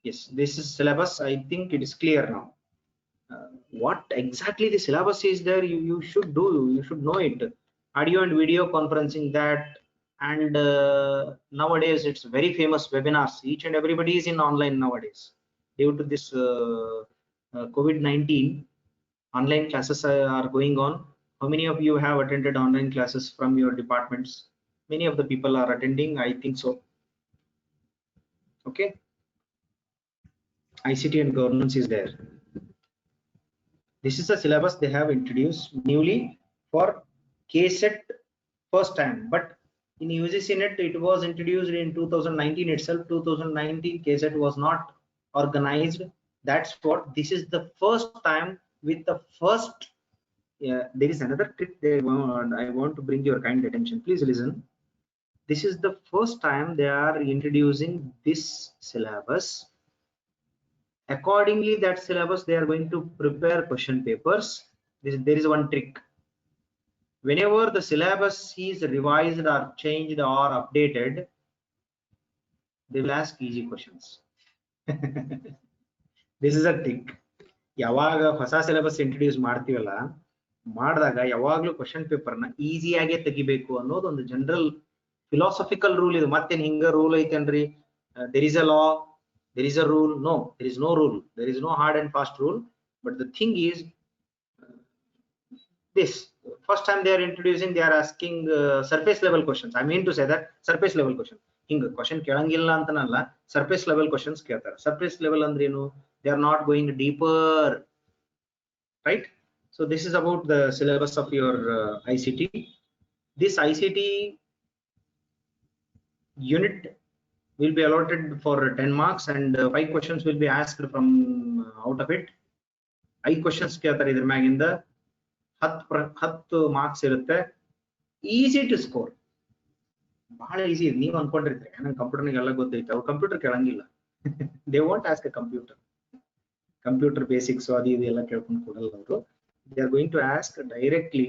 Yes, this is syllabus. I think it is clear now. What exactly the syllabus is there, you should do, you should know it. Audio and video conferencing, that, and nowadays it's very famous webinars. Each and everybody is in online nowadays due to this COVID-19. Online classes are going on. How many of you have attended online classes from your departments? Many of the people are attending, I think so. Okay, ICT and governance is there. This is the syllabus they have introduced newly for KSET first time, but in UGC NET it was introduced in 2019 itself. 2019 KSET was not organized. That's what, this is the first time with the first. There is another trick I want to bring your kind attention. Please listen. This is the first time they are introducing this syllabus. Accordingly, that syllabus they are going to prepare question papers. There is one trick. whenever the syllabus is revised or changed or updated, they will ask easy questions. This is a trick. ಯಾವಾಗ ಹೊಸ syllabus introduce ಮಾಡ್ತೀವಲ್ಲ, ಮಾಡಿದಾಗ ಯಾವಾಗ್ಲೂ question paper ನ ಈಸಿಯಾಗಿ ತೆಗಿಬೇಕು ಅನ್ನೋದು ಒಂದು ಜನರಲ್ ಫಿಲಾಸಫಿಕಲ್ ರೂಲ್ ಇದು. ಮತ್ತೇನ್ ಹಿಂಗ ರೂಲ್ ಐತೇನ್ರಿ? there is a law, there is a rule? No, there is no rule, there is no hard and fast rule. But the thing is, this first time they are introducing, they are asking surface level questions. I mean to say that surface level question, ಹಿಂಗ question ಕೇಳಂಗಿಲ್ಲ ಅಂತನಲ್ಲ, surface level questions ಕೇಳ್ತಾರೆ. Surface level ಅಂದ್ರೆ ಏನು? They are not going deeper, right? So this is about the syllabus of your ICT. This ICT unit will be allotted for 10 marks and 5 questions will be asked from out of it. 5 questions ಕೇಳ್ತಾರೆ ಇದ್ರ ಮ್ಯಾಗಿಂದ 10 marks ಇರುತ್ತೆ. Easy to score, ಬಹಳ easy. ನೀವು ಅನ್ಕೊಂಡಿರ್ತೀರಿ ನಂಗೆ ಕಂಪ್ಯೂಟರ್ನಿಗೆ ಎಲ್ಲ ಗೊತ್ತೈತೆ, ಅವ್ರು ಕಂಪ್ಯೂಟರ್ ಕೇಳಂಗಿಲ್ಲ. They want ask a computer basics ಅದು ಇದು ಎಲ್ಲ ಕೇಳ್ಕೊಂಡು ಕೊಡಲ್ಲ ಅವರು. They are going to ask directly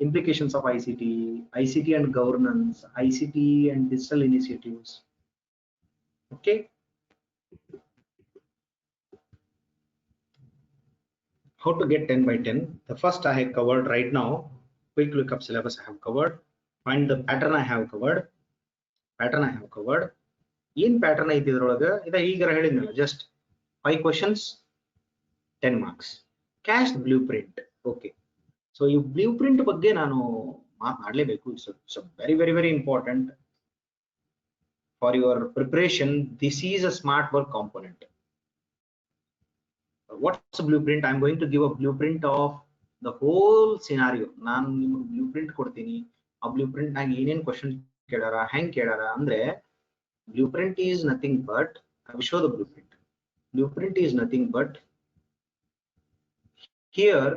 implications of ICT and governance, ICT and digital initiatives. Okay. How to get 10 by 10? The first I have covered right now. Quick look up syllabus I have covered. Find the pattern I have covered. In pattern ಐತಿ ಇದ್ರೊಳಗೆ ಇದ ಈಗ ಹೇಳಿದ್ನಲ್ಲ, just 5 questions 10 marks. Cash blueprint. Okay. So ಈ blueprint ಬಗ್ಗೆ ನಾನು ಮಾತಾಡಲೇಬೇಕು. It's very very very important for your preparation. This is a smart work component. What's a blueprint? I'm going to give a blueprint of the whole scenario. ನಾನು ನಿಮಗೆ blueprint ಕೊಡ್ತೀನಿ. ಆ blueprint ನಾಗ ಏನೇನ್ question ಕೇಳಾರ, ಹೆಂಗ್ ಕೇಳಾರ ಅಂದ್ರೆ, blueprint is nothing but, I will show the blueprint. Blueprint is nothing but, here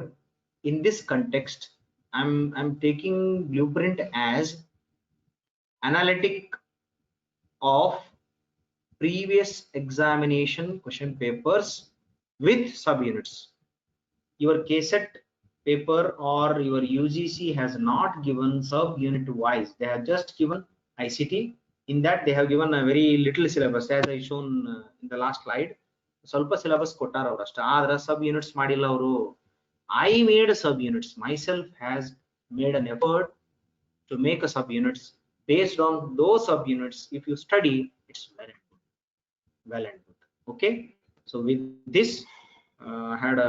in this context I'm taking blueprint as analytic of previous examination question papers with subunits. Your KSET paper or your UGC has not given subunit wise, they have just given ICT. In that they have given a very little syllabus, as I shown in the last slide. ಸ್ವಲ್ಪ syllabus ಕೊಟ್ಟಾರ ಅವರು ಅಷ್ಟೇ, ಆದ್ರೆ sub units ಮಾಡಿಲ್ಲ ಅವರು. I made a subunits, myself has made an effort to make a subunits. Based on those subunits, if you study, it's well and good. Okay, so with this I had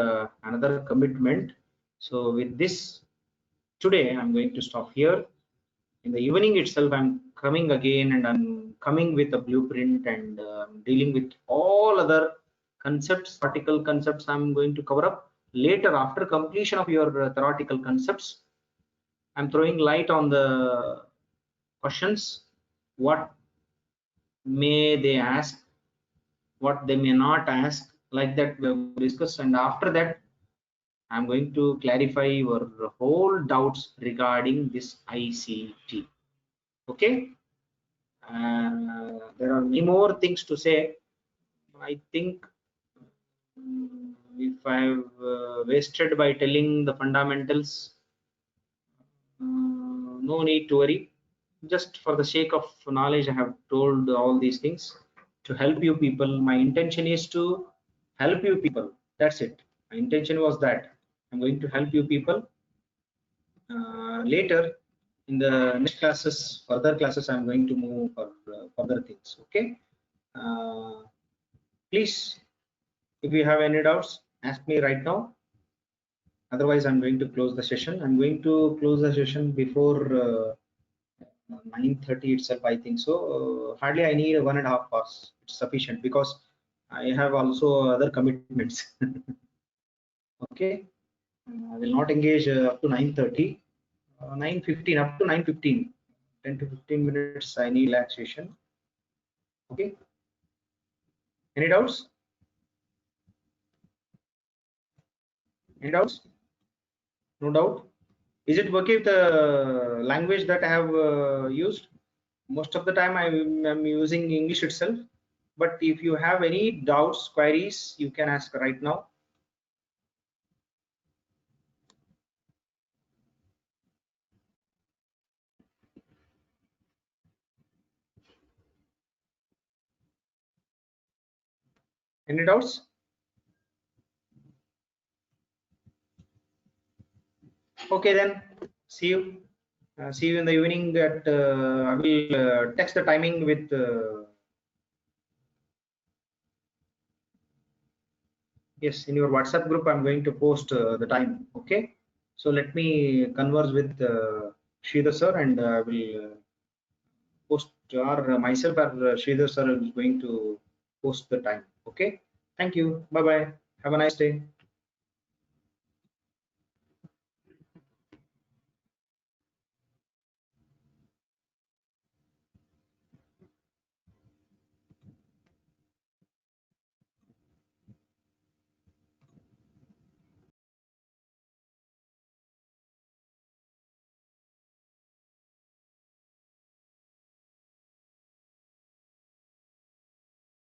another commitment. So with this, today I'm going to stop here. In the evening itself I'm coming again, and I'm coming with a blueprint and dealing with all other concepts, theoretical concepts I'm going to cover up. Later, after completion of your theoretical concepts, I'm throwing light on the questions, what may they ask, what they may not ask, like that we will discuss. And after that, I'm going to clarify your whole doubts regarding this ICT. Okay, there are many more things to say. I think if I've wasted by telling the fundamentals, no need to worry. Just for the sake of knowledge, I have told all these things to help you people. My intention is to help you people. That's it. My intention was that I'm going to help you people. Later in the next classes, further classes, I'm going to move for further things. Okay. Please, if you have any doubts, ask me right now. Otherwise, I'm going to close the session. I'm going to close the session before 9:30 itself, I think so. Hardly I need 1.5 hours. It's sufficient because I have also other commitments. Okay, I will not engage up to 9:30. 9:15, up to 9:15, 10 to 15 minutes I need relaxation. Okay, any doubts? Any doubts? No doubt. Is it okay with the language that I have used? Most of the time I am using English itself, but if you have any doubts, queries, you can ask right now. Any doubts? Okay, then see you. See you in the evening. At I will text the timing with. Yes, in your WhatsApp group, I'm going to post the time. Okay. So let me converse with Sridhar sir, and I will post, or myself or Sridhar sir is going to post the time. Okay. Thank you. Bye bye. Have a nice day.